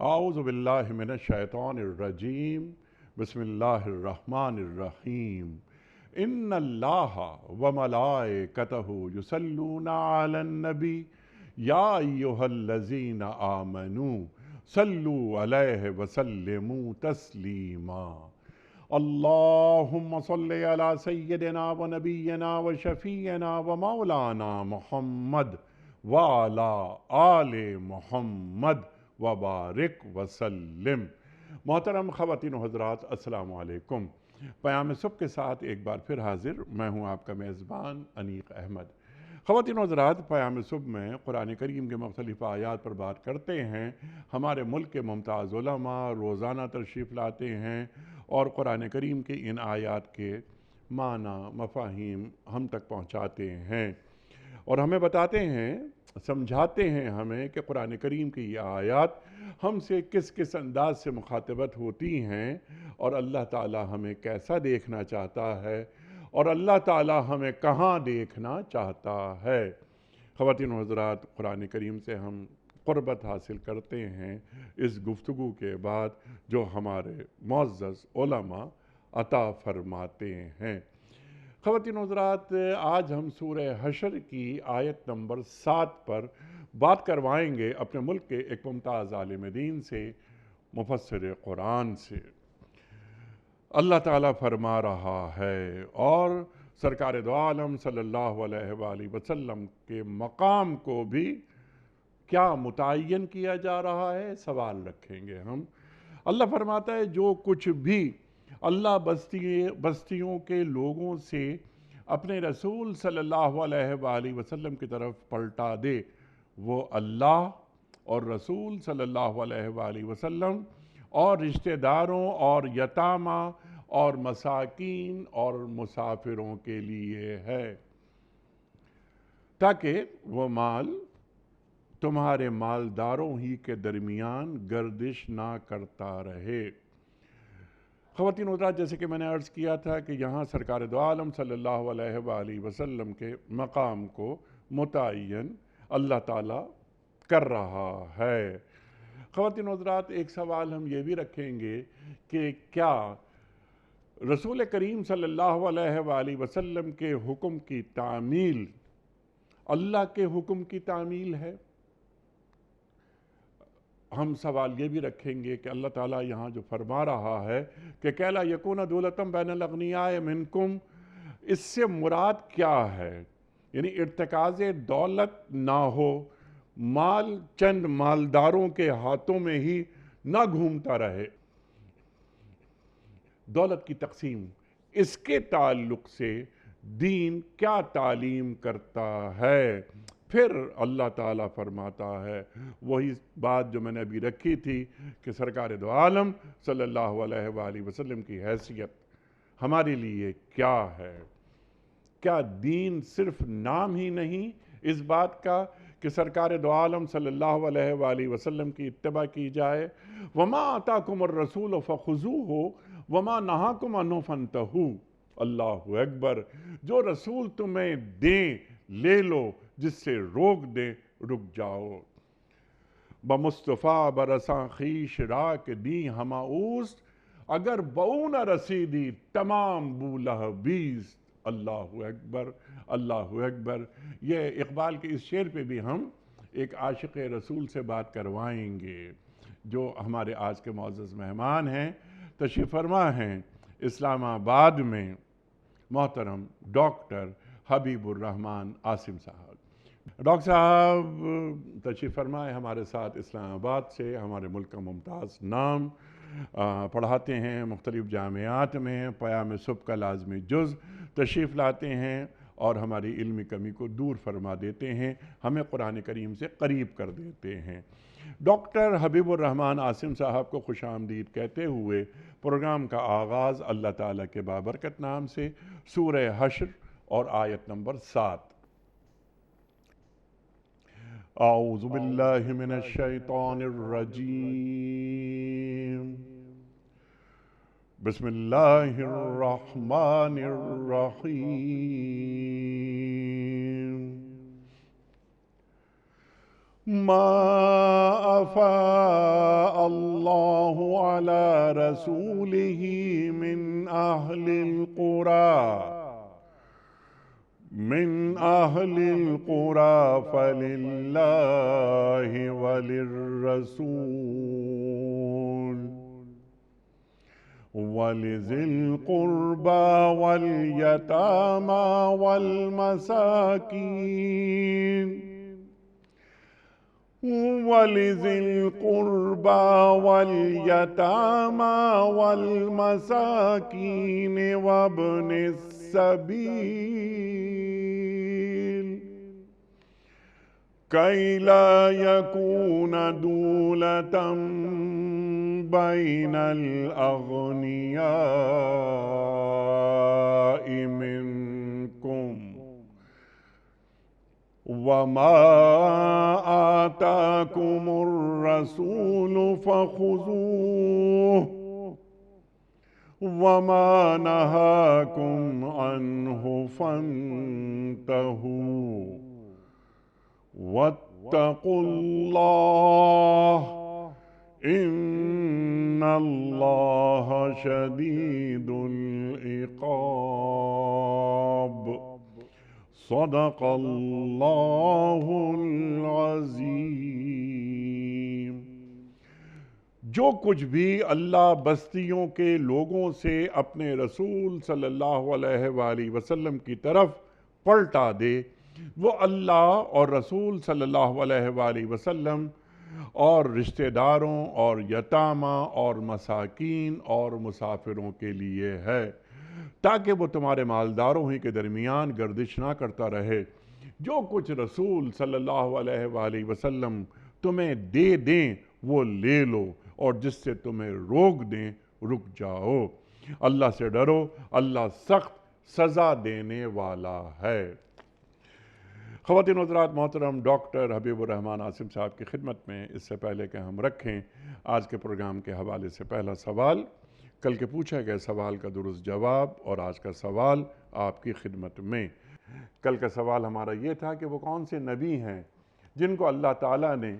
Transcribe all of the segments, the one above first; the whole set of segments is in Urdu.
اعوذ باللہ من الشیطان الرجیم بسم اللہ الرحمن الرحیم ان اللہ وملائکتہ یصلون علی النبی یا ایہا الذین آمنوا صلوا علیہ وسلموا تسلیما اللہم صلی علی سیدنا و نبینا و شفیعنا و مولانا محمد وعلی آل محمد وبارک وسلم۔ محترم خواتین و حضرات، السلام علیکم۔ پیام صبح کے ساتھ ایک بار پھر حاضر میں ہوں آپ کا میزبان انیق احمد۔ خواتین و حضرات، پیام صبح میں قرآن کریم کے مختلف آیات پر بات کرتے ہیں۔ ہمارے ملک کے ممتاز علماء روزانہ تشریف لاتے ہیں اور قرآن کریم کے ان آیات کے معنی مفاہیم ہم تک پہنچاتے ہیں اور ہمیں بتاتے ہیں، سمجھاتے ہیں ہمیں کہ قرآن کریم کی یہ آیات ہم سے کس کس انداز سے مخاطبت ہوتی ہیں اور اللہ تعالی ہمیں کیسا دیکھنا چاہتا ہے اور اللہ تعالی ہمیں کہاں دیکھنا چاہتا ہے۔ خواتین و حضرات، قرآن کریم سے ہم قربت حاصل کرتے ہیں اس گفتگو کے بعد جو ہمارے معزز علماء عطا فرماتے ہیں۔ خواتین و حضرات، آج ہم سورہ حشر کی آیت نمبر 7 پر بات کروائیں گے اپنے ملک کے ایک ممتاز عالم دین سے، مفسر قرآن سے۔ اللہ تعالیٰ فرما رہا ہے اور سرکار دو عالم صلی اللہ علیہ وآلہ وسلم کے مقام کو بھی کیا متعین کیا جا رہا ہے، سوال رکھیں گے ہم۔ اللہ فرماتا ہے جو کچھ بھی اللہ بستیوں کے لوگوں سے اپنے رسول صلی اللہ علیہ وآلہ وسلم کی طرف پلٹا دے، وہ اللہ اور رسول صلی اللہ علیہ وآلہ وسلم اور رشتہ داروں اور یتامہ اور مساکین اور مسافروں کے لیے ہے، تاکہ وہ مال تمہارے مالداروں ہی کے درمیان گردش نہ کرتا رہے۔ خواتین و حضرات، جیسے کہ میں نے عرض کیا تھا کہ یہاں سرکار دو عالم صلی اللہ علیہ وآلہ وسلم کے مقام کو متعین اللہ تعالیٰ کر رہا ہے۔ خواتین و حضرات، ایک سوال ہم یہ بھی رکھیں گے کہ کیا رسول کریم صلی اللہ علیہ وآلہ وسلم کے حکم کی تعمیل اللہ کے حکم کی تعمیل ہے؟ ہم سوال یہ بھی رکھیں گے کہ اللہ تعالیٰ یہاں جو فرما رہا ہے کہ کہ لا یکون دولتم بین الاغنیاء منکم، اس سے مراد کیا ہے؟ یعنی ارتکاز دولت نہ ہو، مال چند مالداروں کے ہاتھوں میں ہی نہ گھومتا رہے۔ دولت کی تقسیم، اس کے تعلق سے دین کیا تعلیم کرتا ہے؟ پھر اللہ تعالیٰ فرماتا ہے وہی بات جو میں نے ابھی رکھی تھی کہ سرکار دو عالم صلی اللہ علیہ وآلہ وسلم کی حیثیت ہمارے لیے کیا ہے۔ کیا دین صرف نام ہی نہیں اس بات کا کہ سرکار دو عالم صلی اللہ علیہ وآلہ وسلم کی اتباع کی جائے؟ وَمَا آتَاكُمُ الرَّسُولُ فَخُذُوهُ وَمَا نَهَاكُمْ عَنْهُ فَانْتَهُوا۔ اللہ اکبر، جو رسول تمہیں دیں لے لو، جس سے روک دیں رک جاؤ۔ بمصطفیٰ برساں خیش راک دی ہما اوست، اگر بہو نہ رسیدی تمام بولہبیست۔ اللہ اکبر، اللہ اکبر۔ یہ اقبال کے اس شعر پہ بھی ہم ایک عاشق رسول سے بات کروائیں گے جو ہمارے آج کے معزز مہمان ہیں، تشریف فرما ہیں اسلام آباد میں، محترم ڈاکٹر حبیب الرحمن عاصم صاحب۔ ڈاکٹر صاحب تشریف فرمائے ہمارے ساتھ اسلام آباد سے، ہمارے ملک کا ممتاز نام، پڑھاتے ہیں مختلف جامعات میں، پیام صبح کا لازمی جز تشریف لاتے ہیں اور ہماری علمی کمی کو دور فرما دیتے ہیں، ہمیں قرآن کریم سے قریب کر دیتے ہیں۔ ڈاکٹر حبیب الرحمن عاصم صاحب کو خوش آمدید کہتے ہوئے پروگرام کا آغاز اللہ تعالیٰ کے بابرکت نام سے، سورہ حشر اور آیت نمبر 7۔ اعوذ باللہ من الشیطان الرجیم، بسم اللہ الرحمن الرحیم۔ ما أفاء الله على رسوله من أهل القرى فلله وللرسول ولذي القربى واليتامى والمساكين ولذي القربى واليتامى والمساكين وابن السبيل كي لا يكون دولة بين الأغنياء منكم وما آتاكم الرسول فخذوه وما نهاكم عنه فانتهوا واتقوا الله إن الله شديد العقاب صدق اللہ العظیم۔ جو کچھ بھی اللہ بستیوں کے لوگوں سے اپنے رسول صلی اللہ علیہ وآلہ وسلم کی طرف پلٹا دے وہ اللہ اور رسول صلی اللہ علیہ وآلہ وسلم اور رشتہ داروں اور یتامہ اور مساکین اور مسافروں کے لیے ہے، تاکہ وہ تمہارے مالداروں ہی کے درمیان گردش نہ کرتا رہے۔ جو کچھ رسول صلی اللہ علیہ وآلہ وسلم تمہیں دے دیں وہ لے لو، اور جس سے تمہیں روک دیں رک جاؤ۔ اللہ سے ڈرو، اللہ سخت سزا دینے والا ہے۔ خواتین و حضرات، محترم ڈاکٹر حبیب الرحمن عاصم صاحب کی خدمت میں اس سے پہلے کہ ہم رکھیں آج کے پروگرام کے حوالے سے پہلا سوال، کل کے پوچھے گئے سوال کا درست جواب اور آج کا سوال آپ کی خدمت میں۔ کل کا سوال ہمارا یہ تھا کہ وہ کون سے نبی ہیں جن کو اللہ تعالیٰ نے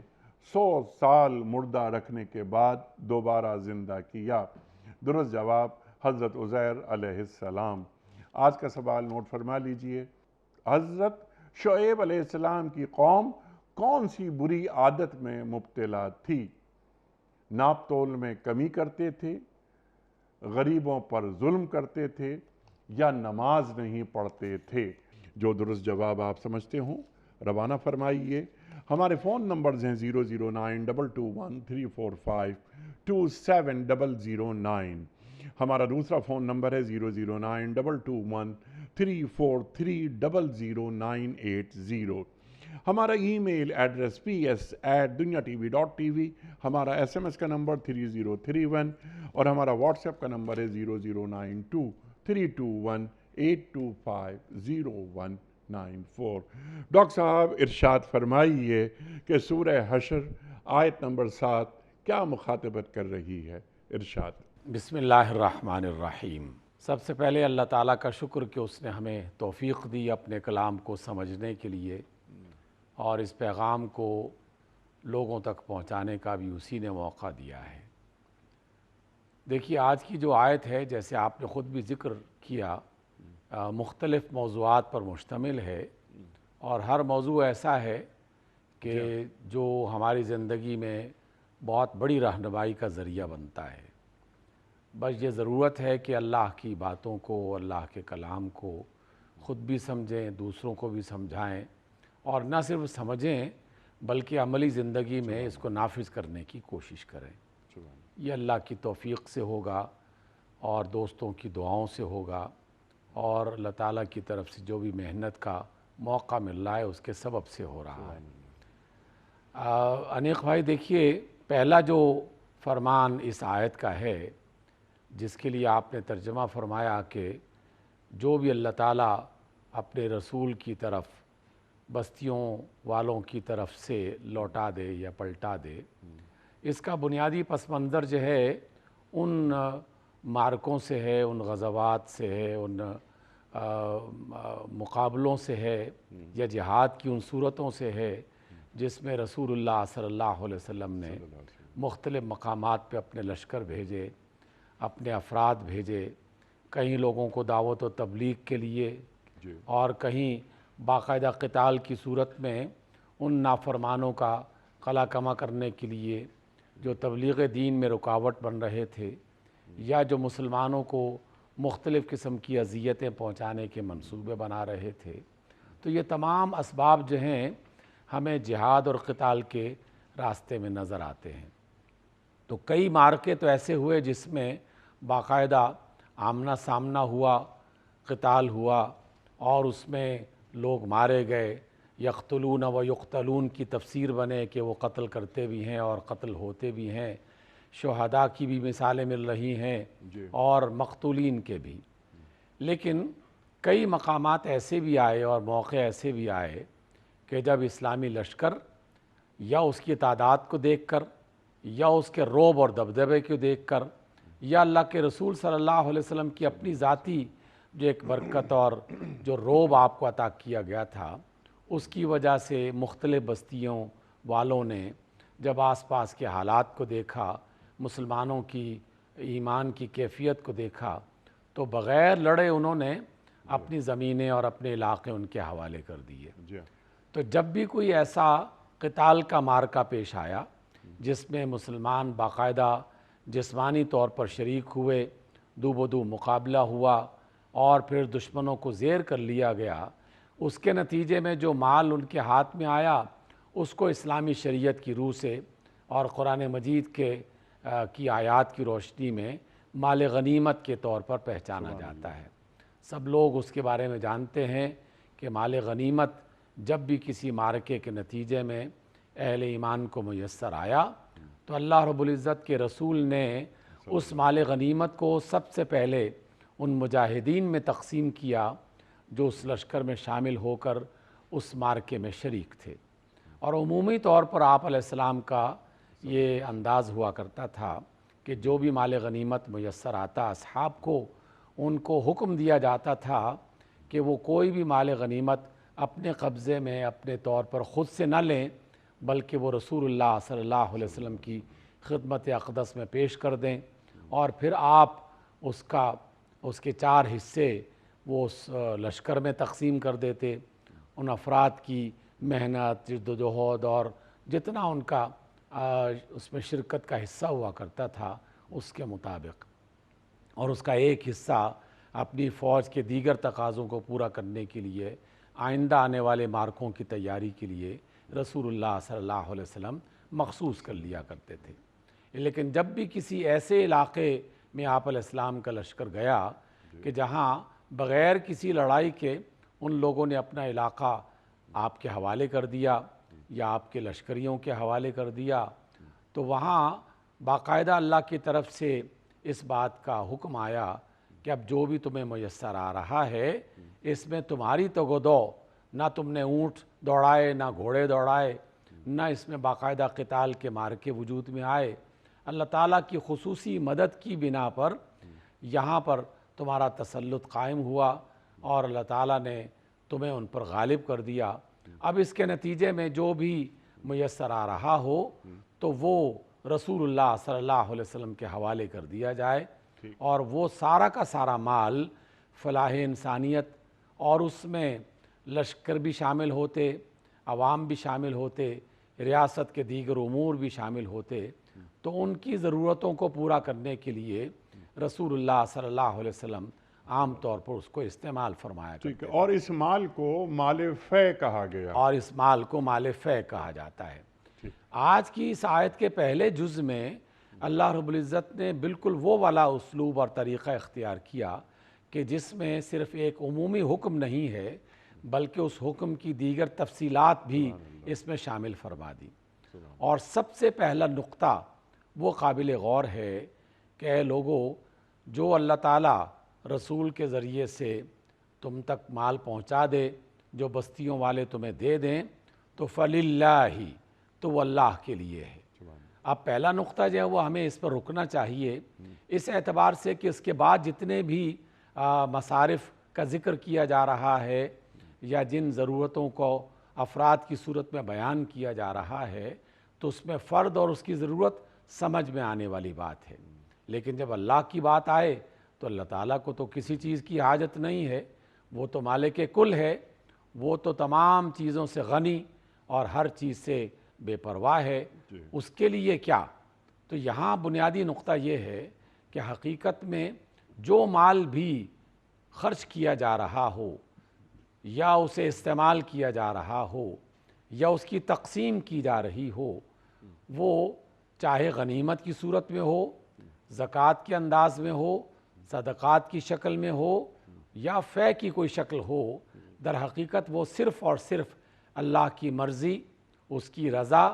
100 سال مردہ رکھنے کے بعد دوبارہ زندہ کیا؟ درست جواب حضرت عزیر علیہ السلام۔ آج کا سوال نوٹ فرما لیجئے، حضرت شعیب علیہ السلام کی قوم کون سی بری عادت میں مبتلا تھی؟ ناپ تول میں کمی کرتے تھے، غریبوں پر ظلم کرتے تھے، یا نماز نہیں پڑھتے تھے؟ جو درست جواب آپ سمجھتے ہوں روانہ فرمائیے۔ ہمارے فون نمبرز ہیں 0092213452709، ہمارا دوسرا فون نمبر ہے 009221343000980، ہمارا ای میل ایڈریس ps@dunyatv.tv، ہمارا SMS کا نمبر 3031، اور ہمارا واٹس ایپ کا نمبر ہے 009232182509194۔ ڈاکٹر صاحب ارشاد فرمائیے کہ سورہ حشر آیت نمبر 7 کیا مخاطبت کر رہی ہے؟ ارشاد۔ بسم اللہ الرحمن الرحیم۔ سب سے پہلے اللہ تعالیٰ کا شکر کہ اس نے ہمیں توفیق دی اپنے کلام کو سمجھنے کے لیے، اور اس پیغام کو لوگوں تک پہنچانے کا بھی اسی نے موقع دیا ہے۔ دیکھیے آج کی جو آیت ہے، جیسے آپ نے خود بھی ذکر کیا، مختلف موضوعات پر مشتمل ہے، اور ہر موضوع ایسا ہے کہ جو ہماری زندگی میں بہت بڑی رہنمائی کا ذریعہ بنتا ہے۔ بس یہ ضرورت ہے کہ اللہ کی باتوں کو، اللہ کے کلام کو خود بھی سمجھیں، دوسروں کو بھی سمجھائیں، اور نہ صرف سمجھیں بلکہ عملی زندگی میں اس کو نافذ کرنے کی کوشش کریں۔ یہ اللہ کی توفیق سے ہوگا، اور دوستوں کی دعاؤں سے ہوگا، اور اللہ تعالیٰ کی طرف سے جو بھی محنت کا موقع مل رہا ہے اس کے سبب سے ہو رہا ہے۔ انیق بھائی دیکھیے، پہلا جو فرمان اس آیت کا ہے جس کے لیے آپ نے ترجمہ فرمایا کہ جو بھی اللہ تعالیٰ اپنے رسول کی طرف بستیوں والوں کی طرف سے لوٹا دے یا پلٹا دے، اس کا بنیادی پس منظر جو ہے ان معرکوں سے ہے، ان غزوات سے ہے، ان مقابلوں سے ہے، یا جہاد کی ان صورتوں سے ہے جس میں رسول اللہ صلی اللہ علیہ وسلم نے مختلف مقامات پہ اپنے لشکر بھیجے، اپنے افراد بھیجے، کہیں لوگوں کو دعوت و تبلیغ کے لیے اور کہیں باقاعدہ قتال کی صورت میں ان نافرمانوں کا قلع کما کرنے کے لیے جو تبلیغ دین میں رکاوٹ بن رہے تھے یا جو مسلمانوں کو مختلف قسم کی اذیتیں پہنچانے کے منصوبے بنا رہے تھے۔ تو یہ تمام اسباب جو ہیں ہمیں جہاد اور قتال کے راستے میں نظر آتے ہیں۔ تو کئی معرکے تو ایسے ہوئے جس میں باقاعدہ آمنا سامنا ہوا، قتال ہوا اور اس میں لوگ مارے گئے، یقتلون و یقتلون کی تفسیر بنے کہ وہ قتل کرتے بھی ہیں اور قتل ہوتے بھی ہیں، شہداء کی بھی مثالیں مل رہی ہیں اور مقتولین کے بھی۔ لیکن کئی مقامات ایسے بھی آئے اور موقع ایسے بھی آئے کہ جب اسلامی لشکر یا اس کی تعداد کو دیکھ کر یا اس کے رعب اور دبدبے کو دیکھ کر یا اللہ کے رسول صلی اللہ علیہ وسلم کی اپنی ذاتی جو ایک برکت اور جو رعب آپ کو عطا کیا گیا تھا، اس کی وجہ سے مختلف بستیوں والوں نے جب آس پاس کے حالات کو دیکھا، مسلمانوں کی ایمان کی کیفیت کو دیکھا، تو بغیر لڑے انہوں نے اپنی زمینیں اور اپنے علاقے ان کے حوالے کر دیے۔ تو جب بھی کوئی ایسا قتال کا معرکہ پیش آیا جس میں مسلمان باقاعدہ جسمانی طور پر شریک ہوئے، دو بدو مقابلہ ہوا اور پھر دشمنوں کو زیر کر لیا گیا، اس کے نتیجے میں جو مال ان کے ہاتھ میں آیا اس کو اسلامی شریعت کی روح سے اور قرآن مجید کی آیات کی روشنی میں مال غنیمت کے طور پر پہچانا جاتا ہے۔ سب لوگ اس کے بارے میں جانتے ہیں کہ مال غنیمت جب بھی کسی معرکے کے نتیجے میں اہل ایمان کو میسر آیا تو اللہ رب العزت کے رسول نے اس مال غنیمت کو سب سے پہلے ان مجاہدین میں تقسیم کیا جو اس لشکر میں شامل ہو کر اس معرکے میں شریک تھے۔ اور عمومی طور پر آپ علیہ السلام کا یہ انداز ہوا کرتا تھا کہ جو بھی مال غنیمت میسر آتا اصحاب کو، ان کو حکم دیا جاتا تھا کہ وہ کوئی بھی مال غنیمت اپنے قبضے میں اپنے طور پر خود سے نہ لیں، بلکہ وہ رسول اللہ صلی اللہ علیہ وسلم کی خدمت اقدس میں پیش کر دیں، اور پھر آپ اس کے 4 حصے وہ اس لشکر میں تقسیم کر دیتے، ان افراد کی محنت، جد و جہد اور جتنا ان کا اس میں شرکت کا حصہ ہوا کرتا تھا اس کے مطابق، اور اس کا ایک حصہ اپنی فوج کے دیگر تقاضوں کو پورا کرنے کے لیے، آئندہ آنے والے معرکوں کی تیاری کے لیے رسول اللہ صلی اللہ علیہ وسلم مخصوص کر لیا کرتے تھے۔ لیکن جب بھی کسی ایسے علاقے میں آپ علیہ السلام کا لشکر گیا کہ جہاں بغیر کسی لڑائی کے ان لوگوں نے اپنا علاقہ آپ کے حوالے کر دیا یا آپ کے لشکریوں کے حوالے کر دیا، تو وہاں باقاعدہ اللہ کی طرف سے اس بات کا حکم آیا کہ اب جو بھی تمہیں میسر آ رہا ہے اس میں تمہاری تگودو، نہ تم نے اونٹ دوڑائے نہ گھوڑے دوڑائے، نہ اس میں باقاعدہ قتال کے معرکے وجود میں آئے، اللہ تعالیٰ کی خصوصی مدد کی بنا پر یہاں پر تمہارا تسلط قائم ہوا اور اللہ تعالیٰ نے تمہیں ان پر غالب کر دیا۔ اب اس کے نتیجے میں جو بھی میسر آ رہا ہو تو وہ رسول اللہ صلی اللہ علیہ وسلم کے حوالے کر دیا جائے، اور وہ سارا کا سارا مال فلاح انسانیت، اور اس میں لشکر بھی شامل ہوتے، عوام بھی شامل ہوتے، ریاست کے دیگر امور بھی شامل ہوتے، تو ان کی ضرورتوں کو پورا کرنے کے لیے رسول اللہ صلی اللہ علیہ وسلم عام طور پر اس کو استعمال فرمایا کرتے ہیں، اور اس مال کو مال فے کہا گیا، اور اس مال کو مال فے کہا جاتا ہے۔ آج کی اس آیت کے پہلے جز میں اللہ رب العزت نے بالکل وہ والا اسلوب اور طریقہ اختیار کیا کہ جس میں صرف ایک عمومی حکم نہیں ہے بلکہ اس حکم کی دیگر تفصیلات بھی اس میں شامل فرما دی۔ اور سب سے پہلا نقطہ وہ قابل غور ہے کہ اے لوگو، جو اللہ تعالیٰ رسول کے ذریعے سے تم تک مال پہنچا دے، جو بستیوں والے تمہیں دے دیں، تو فَلِلَّهِ، تو وہ اللہ کے لیے ہے۔ اب پہلا نقطہ جو ہے وہ ہمیں اس پر رکنا چاہیے، اس اعتبار سے کہ اس کے بعد جتنے بھی مصارف کا ذکر کیا جا رہا ہے یا جن ضرورتوں کو افراد کی صورت میں بیان کیا جا رہا ہے تو اس میں فرد اور اس کی ضرورت سمجھ میں آنے والی بات ہے، لیکن جب اللہ کی بات آئے تو اللہ تعالیٰ کو تو کسی چیز کی حاجت نہیں ہے، وہ تو مالک کل ہے، وہ تو تمام چیزوں سے غنی اور ہر چیز سے بے پرواہ ہے، اس کے لیے کیا؟ تو یہاں بنیادی نقطہ یہ ہے کہ حقیقت میں جو مال بھی خرچ کیا جا رہا ہو یا اسے استعمال کیا جا رہا ہو یا اس کی تقسیم کی جا رہی ہو، وہ چاہے غنیمت کی صورت میں ہو، زکوٰۃ کے انداز میں ہو، صدقات کی شکل میں ہو یا فے کی کوئی شکل ہو، در حقیقت وہ صرف اور صرف اللہ کی مرضی، اس کی رضا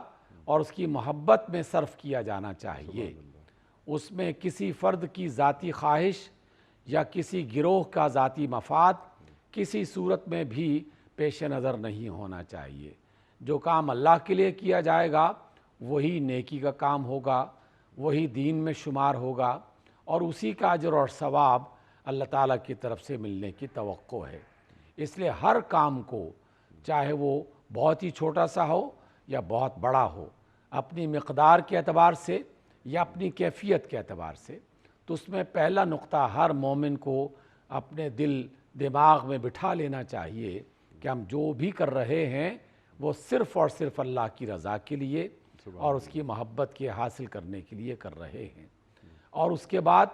اور اس کی محبت میں صرف کیا جانا چاہیے۔ اس میں کسی فرد کی ذاتی خواہش یا کسی گروہ کا ذاتی مفاد کسی صورت میں بھی پیش نظر نہیں ہونا چاہیے۔ جو کام اللہ کے لیے کیا جائے گا وہی نیکی کا کام ہوگا، وہی دین میں شمار ہوگا اور اسی کا اجر اور ثواب اللہ تعالیٰ کی طرف سے ملنے کی توقع ہے۔ اس لیے ہر کام کو، چاہے وہ بہت ہی چھوٹا سا ہو یا بہت بڑا ہو، اپنی مقدار کے اعتبار سے یا اپنی کیفیت کے اعتبار سے، تو اس میں پہلا نقطہ ہر مومن کو اپنے دل دماغ میں بٹھا لینا چاہیے کہ ہم جو بھی کر رہے ہیں وہ صرف اور صرف اللہ کی رضا کے لیے اور اس کی محبت کے حاصل کرنے کے لیے کر رہے ہیں۔ اور اس کے بعد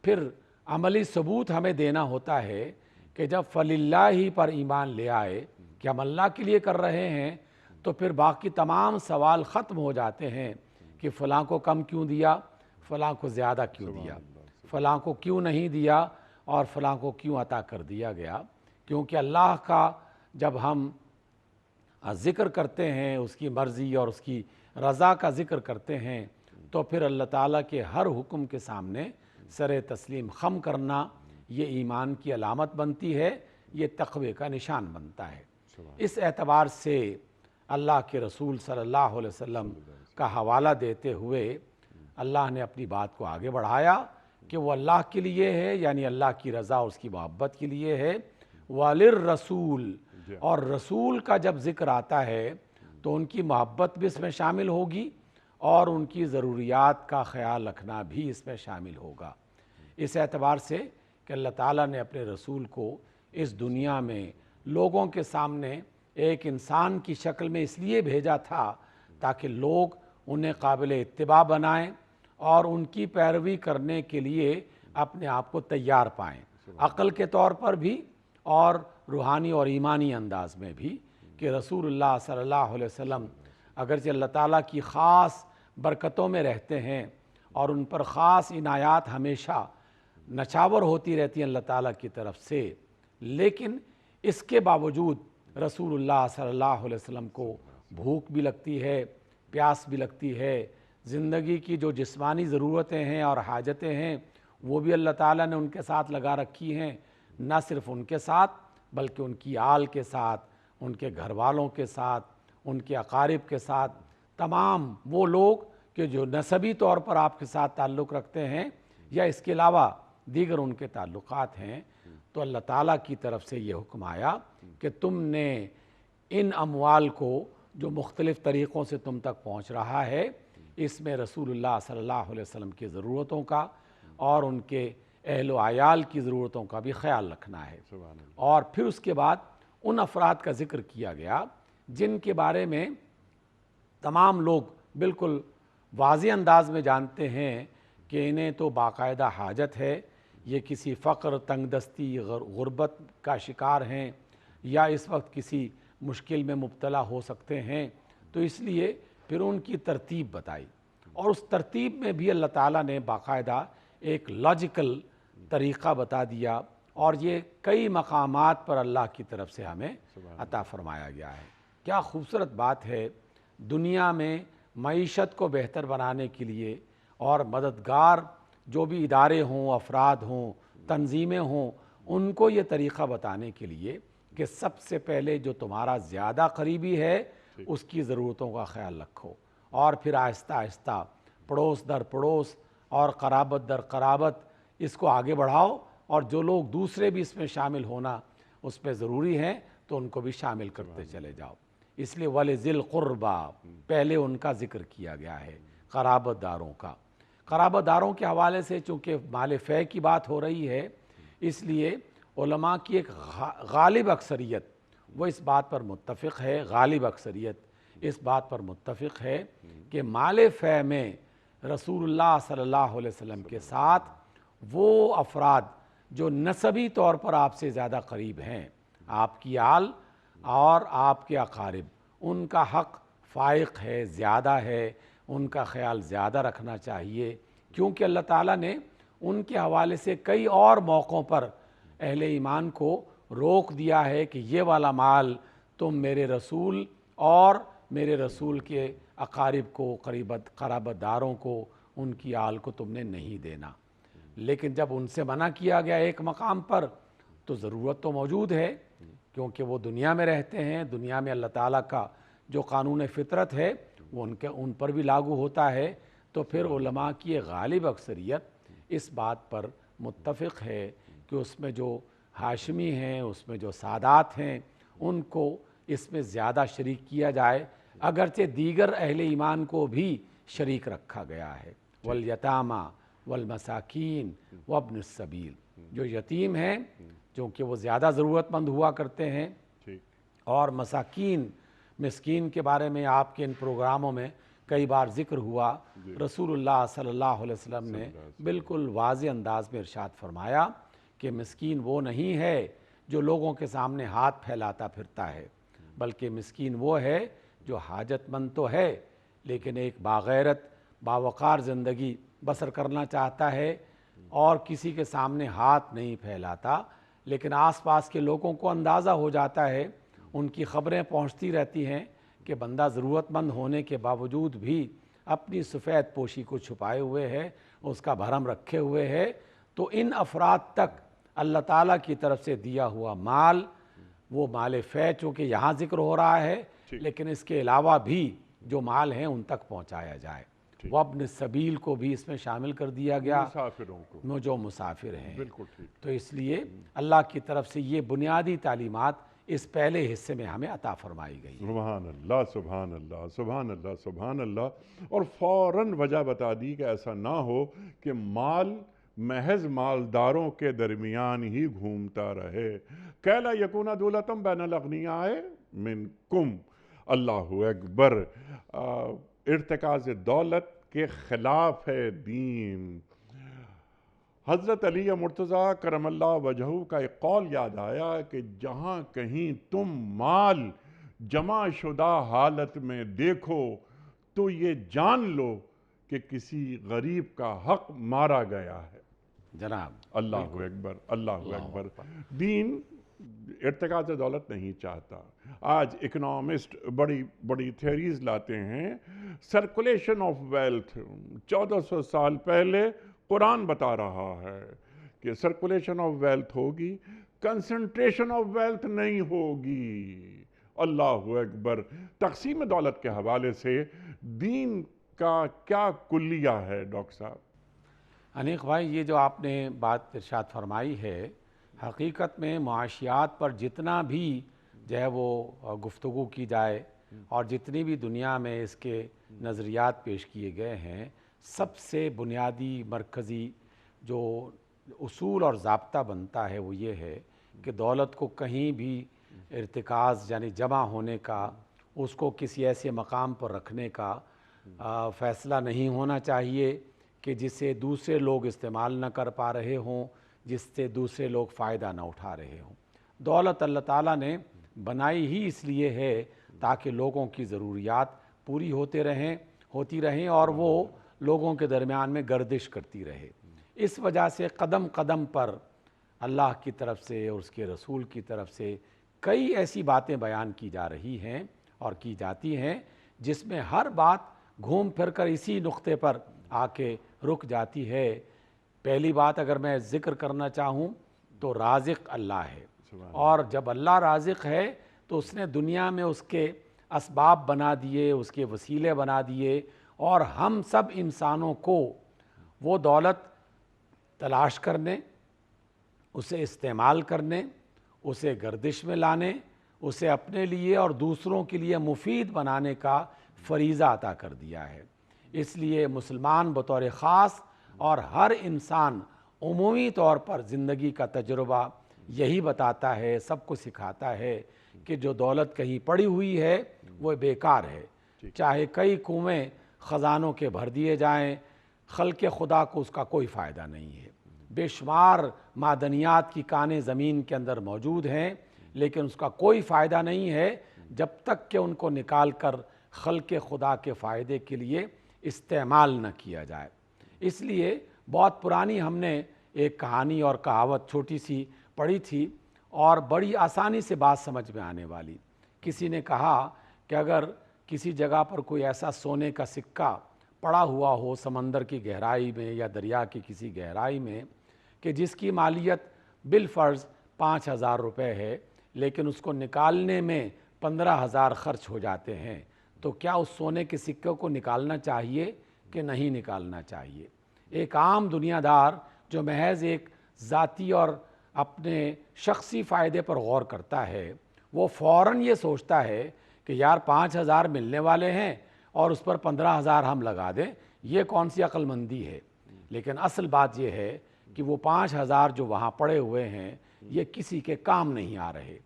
پھر عملی ثبوت ہمیں دینا ہوتا ہے کہ جب فللہ پر ایمان لے آئے کہ ہم اللہ کے لیے کر رہے ہیں، تو پھر باقی تمام سوال ختم ہو جاتے ہیں کہ فلاں کو کم کیوں دیا، فلاں کو زیادہ کیوں دیا، فلاں کو کیوں نہیں دیا اور فلاں کو کیوں عطا کر دیا گیا۔ کیونکہ اللہ کا جب ہم ذکر کرتے ہیں، اس کی مرضی اور اس کی رضا کا ذکر کرتے ہیں، تو پھر اللہ تعالیٰ کے ہر حکم کے سامنے سر تسلیم خم کرنا یہ ایمان کی علامت بنتی ہے، یہ تقوی کا نشان بنتا ہے۔ اس اعتبار سے اللہ کے رسول صلی اللہ علیہ وسلم کا حوالہ دیتے ہوئے اللہ نے اپنی بات کو آگے بڑھایا کہ وہ اللہ کے لیے ہے، یعنی اللہ کی رضا اور اس کی محبت کے لیے ہے، وَلِلرَّسُولِ، اور رسول کا جب ذکر آتا ہے تو ان کی محبت بھی اس میں شامل ہوگی اور ان کی ضروریات کا خیال رکھنا بھی اس میں شامل ہوگا۔ اس اعتبار سے کہ اللہ تعالیٰ نے اپنے رسول کو اس دنیا میں لوگوں کے سامنے ایک انسان کی شکل میں اس لیے بھیجا تھا تاکہ لوگ انہیں قابل اتباع بنائیں اور ان کی پیروی کرنے کے لیے اپنے آپ کو تیار پائیں، عقل کے طور پر بھی اور روحانی اور ایمانی انداز میں بھی، کہ رسول اللہ صلی اللہ علیہ وسلم اگرچہ اللہ تعالیٰ کی خاص برکتوں میں رہتے ہیں اور ان پر خاص عنایات ہمیشہ نچھاور ہوتی رہتی ہیں اللہ تعالیٰ کی طرف سے، لیکن اس کے باوجود رسول اللہ صلی اللہ علیہ وسلم کو بھوک بھی لگتی ہے، پیاس بھی لگتی ہے، زندگی کی جو جسمانی ضرورتیں ہیں اور حاجتیں ہیں وہ بھی اللہ تعالیٰ نے ان کے ساتھ لگا رکھی ہیں، نہ صرف ان کے ساتھ بلکہ ان کی آل کے ساتھ، ان کے گھر والوں کے ساتھ، ان کے اقارب کے ساتھ، تمام وہ لوگ کہ جو نسبی طور پر آپ کے ساتھ تعلق رکھتے ہیں یا اس کے علاوہ دیگر ان کے تعلقات ہیں۔ تو اللہ تعالیٰ کی طرف سے یہ حکم آیا کہ تم نے ان اموال کو جو مختلف طریقوں سے تم تک پہنچ رہا ہے، اس میں رسول اللہ صلی اللہ علیہ وسلم کی ضرورتوں کا اور ان کے اہل و عیال کی ضرورتوں کا بھی خیال رکھنا ہے۔ اور پھر اس کے بعد ان افراد کا ذکر کیا گیا جن کے بارے میں تمام لوگ بالکل واضح انداز میں جانتے ہیں کہ انہیں تو باقاعدہ حاجت ہے، یہ کسی فقر، تنگ دستی، غربت کا شکار ہیں یا اس وقت کسی مشکل میں مبتلا ہو سکتے ہیں، تو اس لیے پھر ان کی ترتیب بتائی اور اس ترتیب میں بھی اللہ تعالیٰ نے باقاعدہ ایک لاجیکل طریقہ بتا دیا اور یہ کئی مقامات پر اللہ کی طرف سے ہمیں عطا فرمایا گیا ہے۔ کیا خوبصورت بات ہے، دنیا میں معیشت کو بہتر بنانے کے لیے اور مددگار جو بھی ادارے ہوں، افراد ہوں، تنظیمیں ہوں، ان کو یہ طریقہ بتانے کے لیے کہ سب سے پہلے جو تمہارا زیادہ قریبی ہے اس کی ضرورتوں کا خیال رکھو، اور پھر آہستہ آہستہ پڑوس در پڑوس اور قرابت در قرابت اس کو آگے بڑھاؤ، اور جو لوگ دوسرے بھی اس میں شامل ہونا اس پہ ضروری ہیں تو ان کو بھی شامل کرتے چلے جاؤ۔ اس لیے وَلِذِي الْقُرْبَى پہلے ان کا ذکر کیا گیا ہے، قرابت داروں کا۔ قرابت داروں کے حوالے سے چونکہ مال فے کی بات ہو رہی ہے، اس لیے علماء کی ایک غالب اکثریت وہ اس بات پر متفق ہے، غالب اکثریت اس بات پر متفق ہے کہ مال فے میں رسول اللہ صلی اللہ علیہ وسلم کے ساتھ وہ افراد جو نسبی طور پر آپ سے زیادہ قریب ہیں، آپ کی آل اور آپ کے اقارب، ان کا حق فائق ہے، زیادہ ہے، ان کا خیال زیادہ رکھنا چاہیے، کیونکہ اللہ تعالیٰ نے ان کے حوالے سے کئی اور موقعوں پر اہل ایمان کو روک دیا ہے کہ یہ والا مال تم میرے رسول اور میرے رسول کے اقارب کو، قرابت داروں کو، ان کی آل کو تم نے نہیں دینا۔ لیکن جب ان سے منع کیا گیا ایک مقام پر تو ضرورت تو موجود ہے، کیونکہ وہ دنیا میں رہتے ہیں، دنیا میں اللہ تعالیٰ کا جو قانون فطرت ہے وہ ان پر بھی لاگو ہوتا ہے، تو پھر علماء کی غالب اکثریت اس بات پر متفق ہے کہ اس میں جو ہاشمی ہیں، اس میں جو سادات ہیں، ان کو اس میں زیادہ شریک کیا جائے، اگرچہ دیگر اہل ایمان کو بھی شریک رکھا گیا ہے۔ والیتامی والمساکین وابن السبیل، جو یتیم ہیں چونکہ وہ زیادہ ضرورت مند ہوا کرتے ہیں، اور مساکین، مسکین کے بارے میں آپ کے ان پروگراموں میں کئی بار ذکر ہوا۔ رسول اللہ صلی اللہ علیہ وسلم نے بالکل واضح انداز میں ارشاد فرمایا کہ مسکین وہ نہیں ہے جو لوگوں کے سامنے ہاتھ پھیلاتا پھرتا ہے، بلکہ مسکین وہ ہے جو حاجت مند تو ہے لیکن ایک باغیرت باوقار زندگی بسر کرنا چاہتا ہے اور کسی کے سامنے ہاتھ نہیں پھیلاتا، لیکن آس پاس کے لوگوں کو اندازہ ہو جاتا ہے، ان کی خبریں پہنچتی رہتی ہیں کہ بندہ ضرورت مند ہونے کے باوجود بھی اپنی سفید پوشی کو چھپائے ہوئے ہے، اس کا بھرم رکھے ہوئے ہے، تو ان افراد تک اللہ تعالیٰ کی طرف سے دیا ہوا مال، وہ مال فے چونکہ یہاں ذکر ہو رہا ہے، لیکن اس کے علاوہ بھی جو مال ہیں ان تک پہنچایا جائے۔ وابن السبیل کو بھی اس میں شامل کر دیا گیا، مسافروں کو، جو مسافر ہیں۔ بالکل ٹھیک۔ تو اس لیے اللہ کی طرف سے یہ بنیادی تعلیمات اس پہلے حصے میں ہمیں عطا فرمائی گئی۔ سبحان اللہ، سبحان اللہ، سبحان اللہ، سبحان اللہ۔ اور فوراً وجہ بتا دی کہ ایسا نہ ہو کہ مال محض مالداروں کے درمیان ہی گھومتا رہے۔ کہ لا یکون دولتم بین الاغنیاء منکم، اللہ اکبر۔ ارتکاز دولت کے خلاف ہے دین۔ حضرت علی مرتضیٰ کرم اللہ وجہہ کا ایک قول یاد آیا کہ جہاں کہیں تم مال جمع شدہ حالت میں دیکھو تو یہ جان لو کہ کسی غریب کا حق مارا گیا ہے۔ جناب اللہ اکبر، اللہ اکبر۔ دین ارتکاز دولت نہیں چاہتا۔ آج اکنامسٹ بڑی بڑی تھیریز لاتے ہیں، سرکولیشن آف ویلتھ 1400 سال پہلے قرآن بتا رہا ہے کہ سرکولیشن آف ویلتھ ہوگی، کنسنٹریشن آف ویلتھ نہیں ہوگی۔ اللہ اکبر۔ تقسیم دولت کے حوالے سے دین کا کیا کلیہ ہے ڈاکٹر صاحب؟ انیق بھائی، یہ جو آپ نے بات ارشاد فرمائی ہے، حقیقت میں معاشیات پر جتنا بھی جو ہے وہ گفتگو کی جائے اور جتنی بھی دنیا میں اس کے نظریات پیش کیے گئے ہیں، سب سے بنیادی مرکزی جو اصول اور ضابطہ بنتا ہے وہ یہ ہے کہ دولت کو کہیں بھی ارتکاز یعنی جمع ہونے کا، اس کو کسی ایسے مقام پر رکھنے کا فیصلہ نہیں ہونا چاہیے کہ جسے دوسرے لوگ استعمال نہ کر پا رہے ہوں، جس سے دوسرے لوگ فائدہ نہ اٹھا رہے ہوں۔ دولت اللہ تعالیٰ نے بنائی ہی اس لیے ہے تاکہ لوگوں کی ضروریات پوری ہوتی رہیں اور وہ لوگوں کے درمیان میں گردش کرتی رہے۔ اس وجہ سے قدم قدم پر اللہ کی طرف سے اور اس کے رسول کی طرف سے کئی ایسی باتیں بیان کی جا رہی ہیں اور کی جاتی ہیں جس میں ہر بات گھوم پھر کر اسی نقطے پر آ کے رک جاتی ہے۔ پہلی بات اگر میں ذکر کرنا چاہوں تو رازق اللہ ہے، اور جب اللہ رازق ہے تو اس نے دنیا میں اس کے اسباب بنا دیے، اس کے وسیلے بنا دیے، اور ہم سب انسانوں کو وہ دولت تلاش کرنے، اسے استعمال کرنے، اسے گردش میں لانے، اسے اپنے لیے اور دوسروں کے لیے مفید بنانے کا فریضہ عطا کر دیا ہے۔ اس لیے مسلمان بطور خاص اور ہر انسان عمومی طور پر زندگی کا تجربہ یہی بتاتا ہے، سب کو سکھاتا ہے کہ جو دولت کہیں پڑی ہوئی ہے وہ بیکار ہے، چاہے کئی کنویں خزانوں کے بھر دیے جائیں، خلق خدا کو اس کا کوئی فائدہ نہیں ہے۔ بے شمار معدنیات کی کانیں زمین کے اندر موجود ہیں، لیکن اس کا کوئی فائدہ نہیں ہے جب تک کہ ان کو نکال کر خلق خدا کے فائدے کے لیے استعمال نہ کیا جائے۔ اس لیے بہت پرانی ہم نے ایک کہانی اور کہاوت چھوٹی سی پڑھی تھی اور بڑی آسانی سے بات سمجھ میں آنے والی۔ کسی نے کہا کہ اگر کسی جگہ پر کوئی ایسا سونے کا سکہ پڑا ہوا ہو سمندر کی گہرائی میں یا دریا کی کسی گہرائی میں کہ جس کی مالیت بالفرض 5,000 روپے ہے، لیکن اس کو نکالنے میں 15,000 خرچ ہو جاتے ہیں، تو کیا اس سونے کے سکے کو نکالنا چاہیے کہ نہیں نکالنا چاہیے؟ ایک عام دنیا دار جو محض ایک ذاتی اور اپنے شخصی فائدے پر غور کرتا ہے، وہ فوراً یہ سوچتا ہے کہ یار 5,000 ملنے والے ہیں اور اس پر 15,000 ہم لگا دیں، یہ کون سی عقل مندی ہے؟ لیکن اصل بات یہ ہے کہ وہ 5,000 جو وہاں پڑے ہوئے ہیں یہ کسی کے کام نہیں آ رہے۔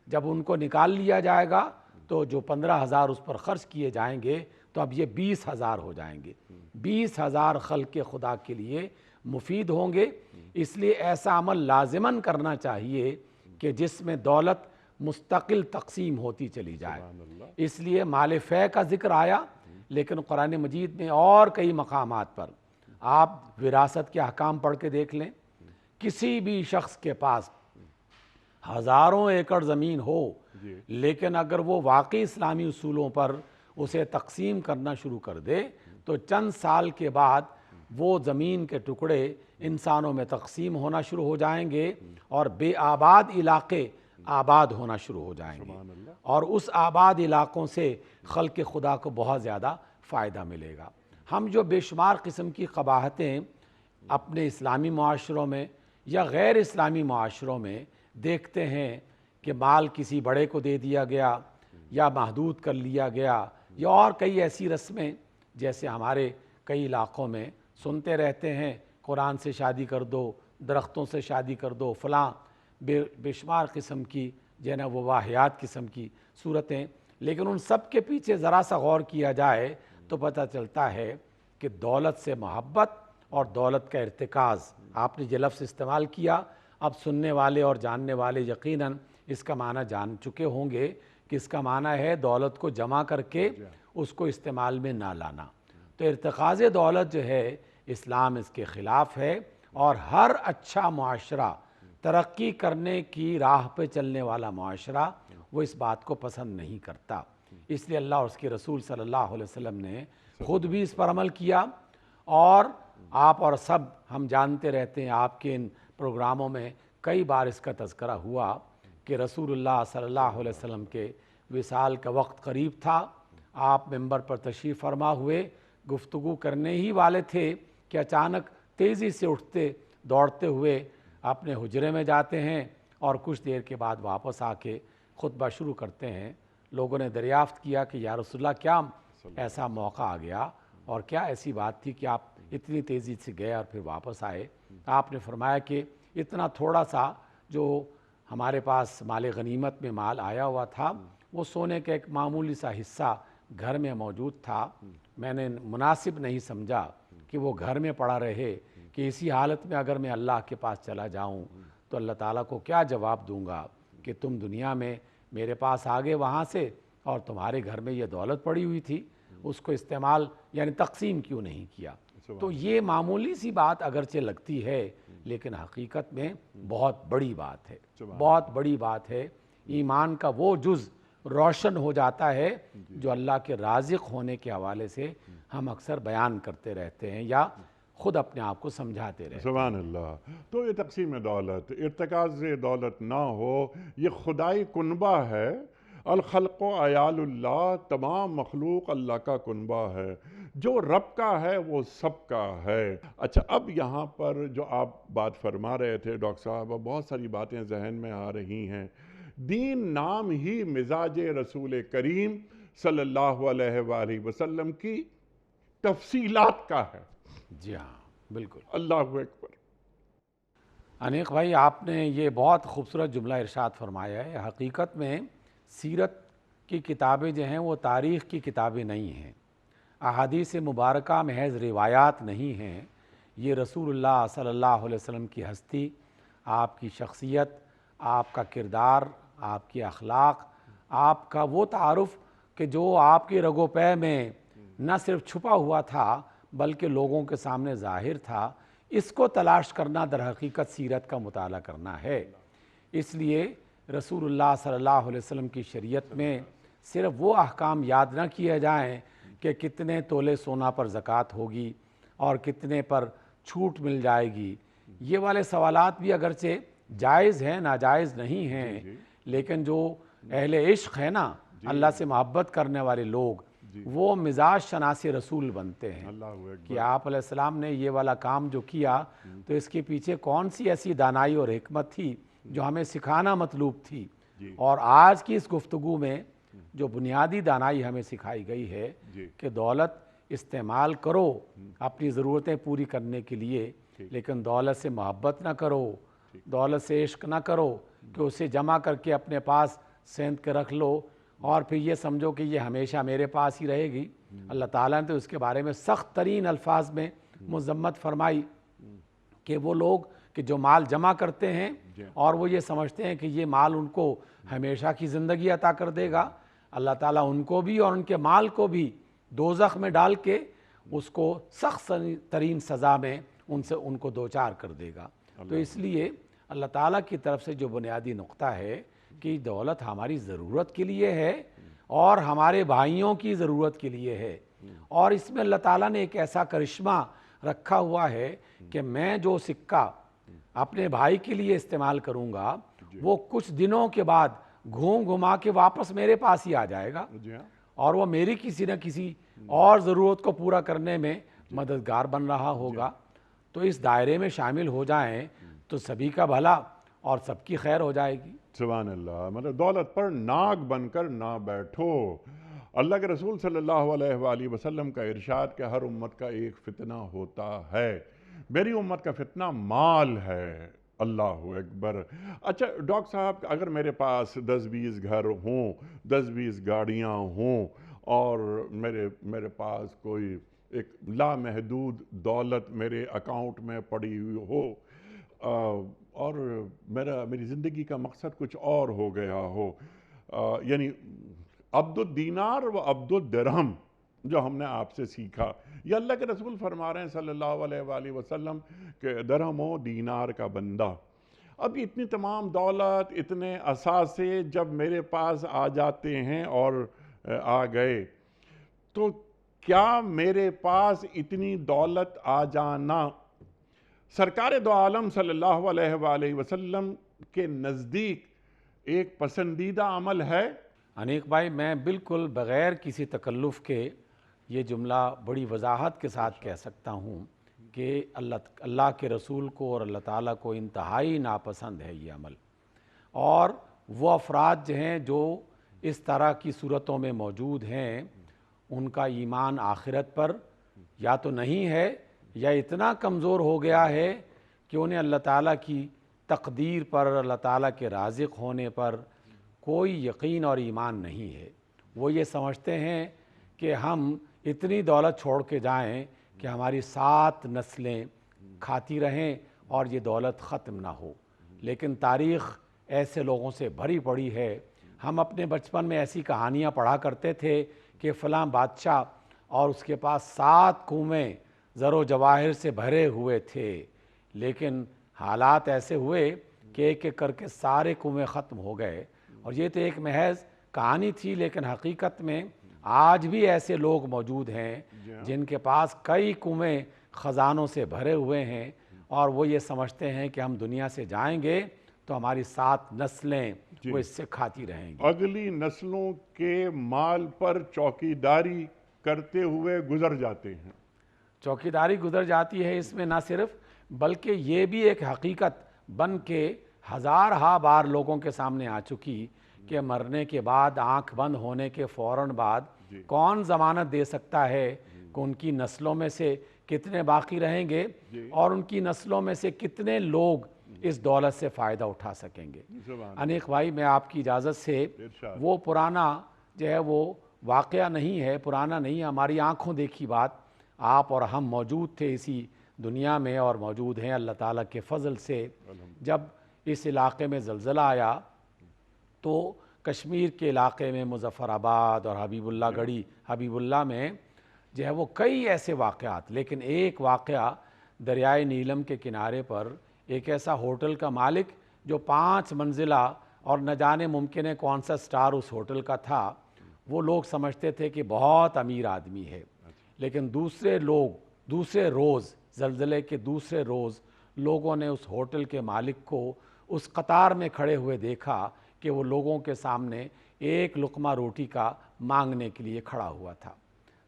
جب ان کو نکال لیا جائے گا تو جو 15,000 اس پر خرچ کیے جائیں گے تو اب یہ 20,000 ہو جائیں گے، 20,000 خلق خدا کے لیے مفید ہوں گے۔ اس لیے ایسا عمل لازماً کرنا چاہیے کہ جس میں دولت مستقل تقسیم ہوتی چلی جائے۔ اس لیے مال فے کا ذکر آیا، لیکن قرآن مجید میں اور کئی مقامات پر آپ وراثت کے احکام پڑھ کے دیکھ لیں، کسی بھی شخص کے پاس ہزاروں ایکڑ زمین ہو، لیکن اگر وہ واقعی اسلامی اصولوں پر اسے تقسیم کرنا شروع کر دے تو چند سال کے بعد وہ زمین کے ٹکڑے انسانوں میں تقسیم ہونا شروع ہو جائیں گے اور بے آباد علاقے آباد ہونا شروع ہو جائیں گے، اور اس آباد علاقوں سے خلق خدا کو بہت زیادہ فائدہ ملے گا۔ ہم جو بے شمار قسم کی قباحتیں اپنے اسلامی معاشروں میں یا غیر اسلامی معاشروں میں دیکھتے ہیں کہ مال کسی بڑے کو دے دیا گیا یا محدود کر لیا گیا، یا اور کئی ایسی رسمیں جیسے ہمارے کئی علاقوں میں سنتے رہتے ہیں، قرآن سے شادی کر دو، درختوں سے شادی کر دو، فلاں بے شمار قسم کی جو ہے نا وہ واہیات قسم کی صورتیں، لیکن ان سب کے پیچھے ذرا سا غور کیا جائے تو پتہ چلتا ہے کہ دولت سے محبت اور دولت کا ارتکاز، آپ نے یہ لفظ استعمال کیا، اب سننے والے اور جاننے والے یقیناً اس کا معنی جان چکے ہوں گے کہ اس کا معنی ہے دولت کو جمع کر کے اس کو استعمال میں نہ لانا۔ تو ارتکاز دولت جو ہے اسلام اس کے خلاف ہے، اور ہر اچھا معاشرہ، ترقی کرنے کی راہ پہ چلنے والا معاشرہ وہ اس بات کو پسند نہیں کرتا۔ اس لیے اللہ اور اس کے رسول صلی اللہ علیہ وسلم نے خود بھی اس پر عمل کیا، اور آپ اور سب ہم جانتے رہتے ہیں، آپ کے ان پروگراموں میں کئی بار اس کا تذکرہ ہوا کہ رسول اللہ صلی اللہ علیہ وسلم کے وصال کا وقت قریب تھا، آپ ممبر پر تشریف فرما ہوئے، گفتگو کرنے ہی والے تھے کہ اچانک تیزی سے اٹھتے دوڑتے ہوئے اپنے حجرے میں جاتے ہیں اور کچھ دیر کے بعد واپس آ کے خطبہ شروع کرتے ہیں۔ لوگوں نے دریافت کیا کہ یا رسول اللہ کیا ایسا موقع آ گیا اور کیا ایسی بات تھی کہ آپ اتنی تیزی سے گئے اور پھر واپس آئے؟ آپ نے فرمایا کہ اتنا تھوڑا سا جو ہمارے پاس مال غنیمت میں مال آیا ہوا تھا وہ سونے کا ایک معمولی سا حصہ گھر میں موجود تھا، میں نے مناسب نہیں سمجھا کہ وہ گھر میں پڑا رہے، کہ اسی حالت میں اگر میں اللہ کے پاس چلا جاؤں تو اللہ تعالیٰ کو کیا جواب دوں گا کہ تم دنیا میں میرے پاس آگے وہاں سے اور تمہارے گھر میں یہ دولت پڑی ہوئی تھی، اس کو استعمال یعنی تقسیم کیوں نہیں کیا؟ تو یہ معمولی سی بات اگرچہ لگتی ہے لیکن حقیقت میں بہت بڑی بات ہے، بہت بڑی بات ہے۔ ایمان کا وہ جز روشن ہو جاتا ہے جو اللہ کے رازق ہونے کے حوالے سے ہم اکثر بیان کرتے رہتے ہیں یا خود اپنے آپ کو سمجھاتے رہتے ہیں۔ سبحان اللہ۔ تو یہ تقسیم دولت، ارتکاز دولت نہ ہو، یہ خدائی کنبہ ہے۔ الخلق و عیال اللہ، تمام مخلوق اللہ کا کنبہ ہے، جو رب کا ہے وہ سب کا ہے۔ اچھا، اب یہاں پر جو آپ بات فرما رہے تھے ڈاکٹر صاحب، بہت ساری باتیں ذہن میں آ رہی ہیں دین نام ہی مزاج رسول کریم صلی اللہ علیہ وآلہ وسلم کی تفصیلات کا ہے۔ جی ہاں بالکل۔ اللہ اکبر۔ انیق بھائی، آپ نے یہ بہت خوبصورت جملہ ارشاد فرمایا ہے۔ حقیقت میں سیرت کی کتابیں جو ہیں وہ تاریخ کی کتابیں نہیں ہیں، احادیث مبارکہ محض روایات نہیں ہیں، یہ رسول اللہ صلی اللہ علیہ وسلم کی ہستی، آپ کی شخصیت، آپ کا کردار، آپ کی اخلاق، آپ کا وہ تعارف کہ جو آپ کے رگ و پے میں نہ صرف چھپا ہوا تھا بلکہ لوگوں کے سامنے ظاہر تھا، اس کو تلاش کرنا در حقیقت سیرت کا مطالعہ کرنا ہے۔ اس لیے رسول اللہ صلی اللہ علیہ وسلم کی شریعت میں صرف وہ احکام یاد نہ کیے جائیں کہ کتنے تولے سونا پر زکوٰۃ ہوگی اور کتنے پر چھوٹ مل جائے گی، یہ والے سوالات بھی اگرچہ جائز ہیں، ناجائز نہیں ہیں، لیکن جو اہل عشق ہے نا، اللہ سے محبت کرنے والے لوگ، وہ مزاج شناس رسول بنتے ہیں کہ آپ علیہ السلام نے یہ والا کام جو کیا تو اس کے پیچھے کون سی ایسی دانائی اور حکمت تھی جو ہمیں سکھانا مطلوب تھی۔ اور آج کی اس گفتگو میں جو بنیادی دانائی ہمیں سکھائی گئی ہے کہ دولت استعمال کرو اپنی ضرورتیں پوری کرنے کے لیے، لیکن دولت سے محبت نہ کرو، دولت سے عشق نہ کرو کہ اسے جمع کر کے اپنے پاس سینت کے رکھ لو اور پھر یہ سمجھو کہ یہ ہمیشہ میرے پاس ہی رہے گی۔ اللہ تعالیٰ نے تو اس کے بارے میں سخت ترین الفاظ میں مذمت فرمائی کہ وہ لوگ کہ جو مال جمع کرتے ہیں اور وہ یہ سمجھتے ہیں کہ یہ مال ان کو ہمیشہ کی زندگی عطا کر دے گا، اللہ تعالیٰ ان کو بھی اور ان کے مال کو بھی دوزخ میں ڈال کے اس کو سخت ترین سزا میں ان کو دوچار کر دے گا۔ تو اس لیے اللہ تعالیٰ کی طرف سے جو بنیادی نقطہ ہے کہ دولت ہماری ضرورت کے لیے ہے اور ہمارے بھائیوں کی ضرورت کے لیے ہے، اور اس میں اللہ تعالیٰ نے ایک ایسا کرشمہ رکھا ہوا ہے کہ میں جو سکہ اپنے بھائی کے لیے استعمال کروں گا وہ کچھ دنوں کے بعد گھما کے واپس میرے پاس ہی آ جائے گا اور وہ میری کسی نہ کسی اور ضرورت کو پورا کرنے میں مددگار بن رہا ہوگا۔ تو اس دائرے میں شامل ہو جائیں تو سبھی کا بھلا اور سب کی خیر ہو جائے گی۔ سبحان اللہ۔ مطلب دولت پر ناگ بن کر نہ بیٹھو۔ اللہ کے رسول صلی اللہ علیہ وآلہ وسلم کا ارشاد کہ ہر امت کا ایک فتنہ ہوتا ہے، میری امت کا فتنہ مال ہے۔ اللہ اکبر۔ اچھا ڈاکٹر صاحب، اگر میرے پاس 10-20 گھر ہوں، 10-20 گاڑیاں ہوں اور میرے پاس کوئی ایک لامحدود دولت میرے اکاؤنٹ میں پڑی ہوئی ہو اور میری زندگی کا مقصد کچھ اور ہو گیا ہو، یعنی عبد الدینار و عبد الدرہم جو ہم نے آپ سے سیکھا، یہ اللہ کے رسول فرما رہے ہیں صلی اللہ علیہ وآلہ وسلم کہ درہم و دینار کا بندہ۔ اب اتنی تمام دولت، اتنے اثاثے جب میرے پاس آ جاتے ہیں اور آ گئے تو کیا میرے پاس اتنی دولت آ جانا سرکار دو عالم صلی اللہ علیہ وآلہ وسلم کے نزدیک ایک پسندیدہ عمل ہے؟ انیق بھائی، میں بالکل بغیر کسی تکلف کے یہ جملہ بڑی وضاحت کے ساتھ کہہ سکتا ہوں کہ اللہ کے رسول کو اور اللہ تعالیٰ کو انتہائی ناپسند ہے یہ عمل، اور وہ افراد جو ہیں جو اس طرح کی صورتوں میں موجود ہیں ان کا ایمان آخرت پر یا تو نہیں ہے یا اتنا کمزور ہو گیا ہے کہ انہیں اللہ تعالیٰ کی تقدیر پر، اللہ تعالیٰ کے رازق ہونے پر کوئی یقین اور ایمان نہیں ہے۔ وہ یہ سمجھتے ہیں کہ ہم اتنی دولت چھوڑ کے جائیں کہ ہماری 7 نسلیں کھاتی رہیں اور یہ دولت ختم نہ ہو، لیکن تاریخ ایسے لوگوں سے بھری پڑی ہے۔ ہم اپنے بچپن میں ایسی کہانیاں پڑھا کرتے تھے کہ فلاں بادشاہ اور اس کے پاس 7 کنویں زر و جواہر سے بھرے ہوئے تھے، لیکن حالات ایسے ہوئے کہ ایک ایک کر کے سارے کنویں ختم ہو گئے، اور یہ تو ایک محض کہانی تھی، لیکن حقیقت میں آج بھی ایسے لوگ موجود ہیں جن کے پاس کئی کنویں خزانوں سے بھرے ہوئے ہیں، اور وہ یہ سمجھتے ہیں کہ ہم دنیا سے جائیں گے تو ہماری 7 نسلیں وہ اس سے کھاتی رہیں گی۔ اگلی نسلوں کے مال پر چوکیداری کرتے ہوئے گزر جاتے ہیں۔ چوکیداری گزر جاتی ہے، اس میں نہ صرف بلکہ یہ بھی ایک حقیقت بن کے ہزارہا بار لوگوں کے سامنے آ چکی کہ مرنے کے بعد آنکھ بند ہونے کے فوراً بعد کون ضمانت دے سکتا ہے کہ ان کی نسلوں میں سے کتنے باقی رہیں گے اور ان کی نسلوں میں سے کتنے لوگ اس دولت سے فائدہ اٹھا سکیں گے۔ انیق بھائی، میں آپ کی اجازت سے وہ پرانا جو ہے وہ واقعہ نہیں ہے، پرانا نہیں ہے، ہماری آنکھوں دیکھی بات، آپ اور ہم موجود تھے اسی دنیا میں اور موجود ہیں اللہ تعالیٰ کے فضل سے۔ جب اس علاقے میں زلزلہ آیا تو کشمیر کے علاقے میں مظفر آباد اور حبیب اللہ گڑھی، حبیب اللہ میں جو ہے وہ کئی ایسے واقعات، لیکن ایک واقعہ دریائے نیلم کے کنارے پر ایک ایسا ہوٹل کا مالک جو 5 منزلہ اور نہ جانے ممکن ہے کون سا سٹار اس ہوٹل کا تھا، وہ لوگ سمجھتے تھے کہ بہت امیر آدمی ہے، لیکن دوسرے روز زلزلے کے دوسرے روز لوگوں نے اس ہوٹل کے مالک کو اس قطار میں کھڑے ہوئے دیکھا کہ وہ لوگوں کے سامنے ایک لقمہ روٹی کا مانگنے کے لیے کھڑا ہوا تھا۔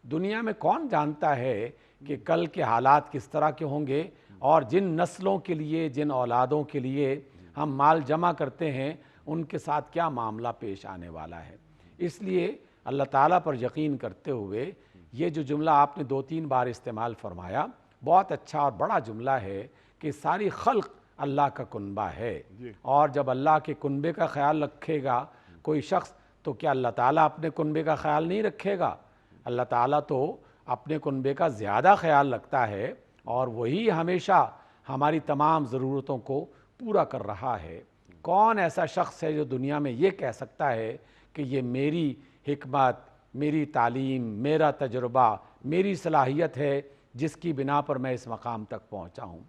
دنیا میں کون جانتا ہے کہ کل کے حالات کس طرح کے ہوں گے اور جن نسلوں کے لیے، جن اولادوں کے لیے ہم مال جمع کرتے ہیں ان کے ساتھ کیا معاملہ پیش آنے والا ہے۔ اس لیے اللہ تعالیٰ پر یقین کرتے ہوئے یہ جو جملہ آپ نے 2-3 بار استعمال فرمایا، بہت اچھا اور بڑا جملہ ہے کہ ساری خلق اللہ کا کنبہ ہے، اور جب اللہ کے کنبے کا خیال رکھے گا کوئی شخص تو کیا اللہ تعالیٰ اپنے کنبے کا خیال نہیں رکھے گا؟ اللہ تعالیٰ تو اپنے کنبے کا زیادہ خیال رکھتا ہے اور وہی ہمیشہ ہماری تمام ضرورتوں کو پورا کر رہا ہے۔ کون ایسا شخص ہے جو دنیا میں یہ کہہ سکتا ہے کہ یہ میری حکمت، میری تعلیم، میرا تجربہ، میری صلاحیت ہے جس کی بنا پر میں اس مقام تک پہنچا ہوں؟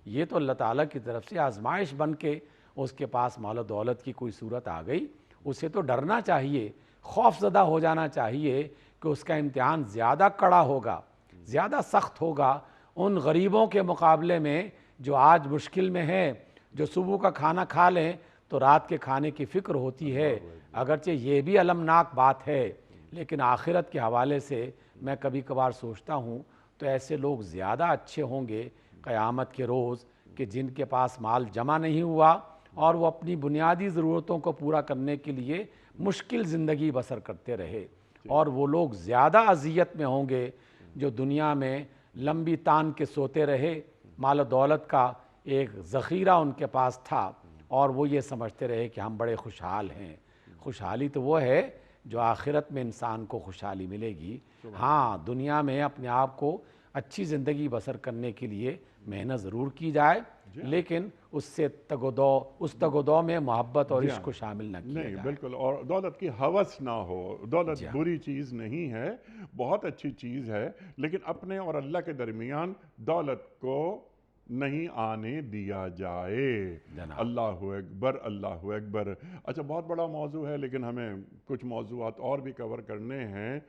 یہ تو اللہ تعالیٰ کی طرف سے آزمائش بن کے اس کے پاس مال و دولت کی کوئی صورت آ گئی، اسے تو ڈرنا چاہیے، خوف زدہ ہو جانا چاہیے کہ اس کا امتحان زیادہ کڑا ہوگا، زیادہ سخت ہوگا ان غریبوں کے مقابلے میں جو آج مشکل میں ہیں، جو صبح کا کھانا کھا لیں تو رات کے کھانے کی فکر ہوتی ہے۔ اگرچہ یہ بھی المناک بات ہے، لیکن آخرت کے حوالے سے میں کبھی کبھار سوچتا ہوں تو ایسے لوگ زیادہ اچھے ہوں گے قیامت کے روز کہ جن کے پاس مال جمع نہیں ہوا اور وہ اپنی بنیادی ضرورتوں کو پورا کرنے کے لیے مشکل زندگی بسر کرتے رہے، اور وہ لوگ زیادہ اذیت میں ہوں گے جو دنیا میں لمبی تان کے سوتے رہے، مال و دولت کا ایک ذخیرہ ان کے پاس تھا اور وہ یہ سمجھتے رہے کہ ہم بڑے خوشحال ہیں۔ خوشحالی تو وہ ہے جو آخرت میں انسان کو خوشحالی ملے گی۔ ہاں، دنیا میں اپنے آپ کو اچھی زندگی بسر کرنے کے لیے محنت ضرور کی جائے، لیکن اس سے تگ و دو میں محبت اور عشق کو شامل نہ کیا نہیں، جائے۔ بالکل، اور دولت کی ہوس نہ ہو۔ دولت بری چیز نہیں ہے، بہت اچھی چیز ہے، لیکن اپنے اور اللہ کے درمیان دولت کو نہیں آنے دیا جائے۔ اللہ اکبر، اللہ اکبر۔ اچھا، بہت بڑا موضوع ہے لیکن ہمیں کچھ موضوعات اور بھی کور کرنے ہیں۔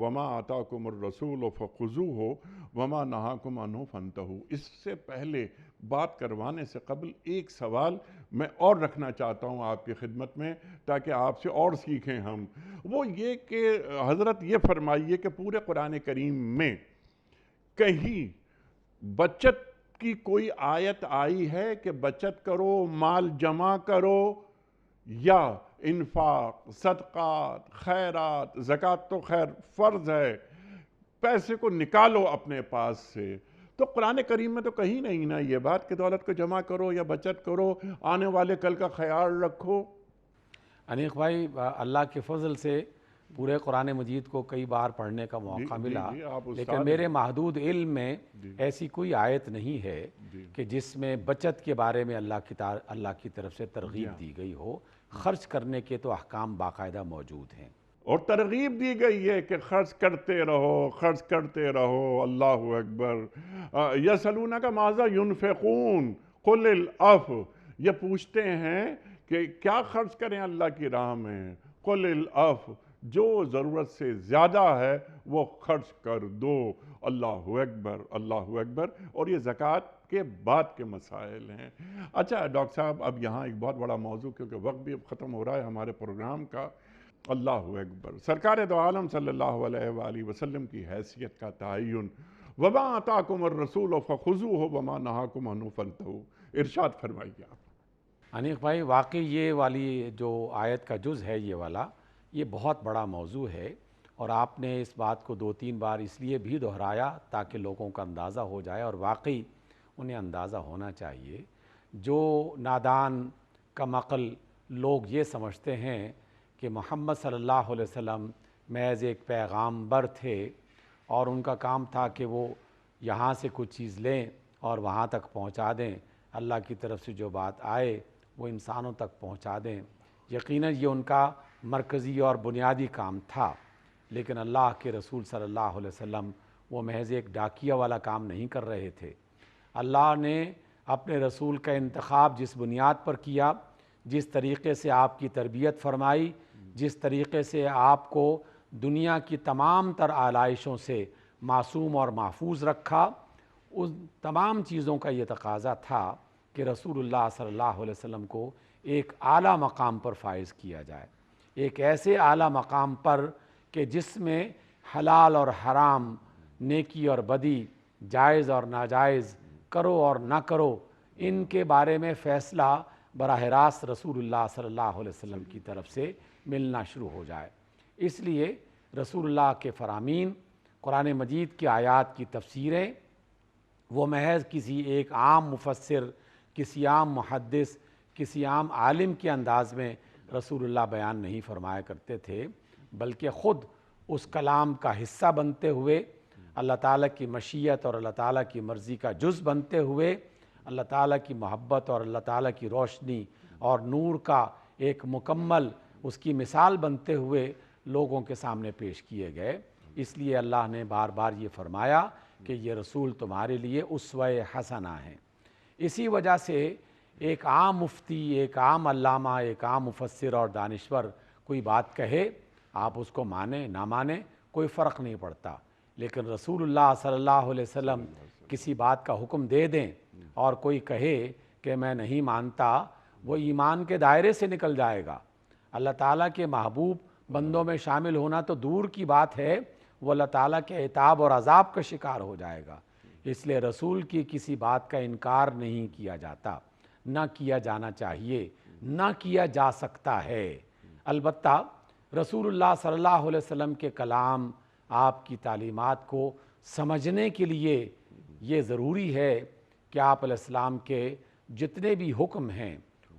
وما آتاکم الرسول فخذوہ وما نہاکم عنہ فانتہوا۔ اس سے پہلے بات کروانے سے قبل ایک سوال میں اور رکھنا چاہتا ہوں آپ کی خدمت میں تاکہ آپ سے اور سیکھیں ہم۔ وہ یہ کہ حضرت یہ فرمائیے کہ پورے قرآن کریم میں کہیں بچت کی کوئی آیت آئی ہے کہ بچت کرو، مال جمع کرو، یا انفاق، صدقات، خیرات، زکوٰۃ تو خیر فرض ہے، پیسے کو نکالو اپنے پاس سے؟ تو قرآن کریم میں تو کہیں نہیں نا یہ بات کہ دولت کو جمع کرو یا بچت کرو، آنے والے کل کا خیال رکھو۔ انیق بھائی، اللہ کے فضل سے پورے قرآن مجید کو کئی بار پڑھنے کا موقع ملا، لیکن میرے محدود علم میں ایسی کوئی آیت نہیں ہے کہ جس میں بچت کے بارے میں اللہ کی طرف سے ترغیب دی گئی ہو۔ خرچ کرنے کے تو احکام باقاعدہ موجود ہیں، اور ترغیب دی گئی ہے کہ خرچ کرتے رہو، خرچ کرتے رہو۔ اللہ اکبر۔ یسألونک ماذا ینفقون قل العفو۔ یہ پوچھتے ہیں کہ کیا خرچ کریں اللہ کی راہ میں؟ قل العفو، جو ضرورت سے زیادہ ہے وہ خرچ کر دو۔ اللہ اکبر، اللہ اکبر۔ اور یہ زکوٰۃ کے بعد کے مسائل ہیں۔ اچھا ڈاکٹر صاحب، اب یہاں ایک بہت بڑا موضوع، کیونکہ وقت بھی اب ختم ہو رہا ہے ہمارے پروگرام کا۔ اللہ اکبر۔ سرکار دو عالم صلی اللہ علیہ وآلہ وسلم کی حیثیت کا تعین۔ وما آتاکم الرسول فخذوہ وما نہاکم عنہ فانتہوا۔ ارشاد فرمائیے آپ۔ انیق بھائی، واقعی یہ والی جو آیت کا جز ہے، یہ والا، یہ بہت بڑا موضوع ہے، اور آپ نے اس بات کو 2-3 بار اس لیے بھی دہرایا تاکہ لوگوں کا اندازہ ہو جائے، اور واقعی انہیں اندازہ ہونا چاہیے۔ جو نادان کم عقل لوگ یہ سمجھتے ہیں کہ محمد صلی اللہ علیہ وسلم محض ایک پیغامبر تھے اور ان کا کام تھا کہ وہ یہاں سے کچھ چیز لیں اور وہاں تک پہنچا دیں، اللہ کی طرف سے جو بات آئے وہ انسانوں تک پہنچا دیں، یقیناً یہ ان کا مرکزی اور بنیادی کام تھا، لیکن اللہ کے رسول صلی اللہ علیہ وسلم وہ محض ایک ڈاکیہ والا کام نہیں کر رہے تھے۔ اللہ نے اپنے رسول کا انتخاب جس بنیاد پر کیا، جس طریقے سے آپ کی تربیت فرمائی، جس طریقے سے آپ کو دنیا کی تمام تر آلائشوں سے معصوم اور محفوظ رکھا، ان تمام چیزوں کا یہ تقاضا تھا کہ رسول اللہ صلی اللہ علیہ وسلم کو ایک اعلیٰ مقام پر فائز کیا جائے، ایک ایسے اعلیٰ مقام پر کہ جس میں حلال اور حرام، نیکی اور بدی، جائز اور ناجائز، کرو اور نہ کرو، ان کے بارے میں فیصلہ براہ راست رسول اللہ صلی اللہ علیہ وسلم کی طرف سے ملنا شروع ہو جائے۔ اس لیے رسول اللہ کے فرامین، قرآن مجید کی آیات کی تفسیریں، وہ محض کسی ایک عام مفسر، کسی عام محدث، کسی عام عالم کے انداز میں رسول اللہ بیان نہیں فرمایا کرتے تھے، بلکہ خود اس کلام کا حصہ بنتے ہوئے، اللہ تعالیٰ کی مشیت اور اللہ تعالیٰ کی مرضی کا جز بنتے ہوئے، اللہ تعالیٰ کی محبت اور اللہ تعالیٰ کی روشنی اور نور کا ایک مکمل اس کی مثال بنتے ہوئے لوگوں کے سامنے پیش کیے گئے۔ اس لیے اللہ نے بار بار یہ فرمایا کہ یہ رسول تمہارے لیے اسوہ حسنہ ہیں۔ اسی وجہ سے ایک عام مفتی، ایک عام علامہ، ایک عام مفسر اور دانشور کوئی بات کہے، آپ اس کو مانیں نہ مانیں، کوئی فرق نہیں پڑتا، لیکن رسول اللہ صلی اللہ علیہ وسلم کسی بات کا حکم دے دیں اور کوئی کہے کہ میں نہیں مانتا، وہ ایمان کے دائرے سے نکل جائے گا۔ اللہ تعالیٰ کے محبوب بندوں میں شامل ہونا تو دور کی بات ہے، وہ اللہ تعالیٰ کے عتاب اور عذاب کا شکار ہو جائے گا۔ اس لیے رسول کی کسی بات کا انکار نہیں کیا جاتا، نہ کیا جانا چاہیے، نہ کیا جا سکتا ہے۔ البتہ رسول اللہ صلی اللہ علیہ وسلم کے کلام، آپ کی تعلیمات کو سمجھنے کے لیے یہ ضروری ہے کہ آپ علیہ السلام کے جتنے بھی حکم ہیں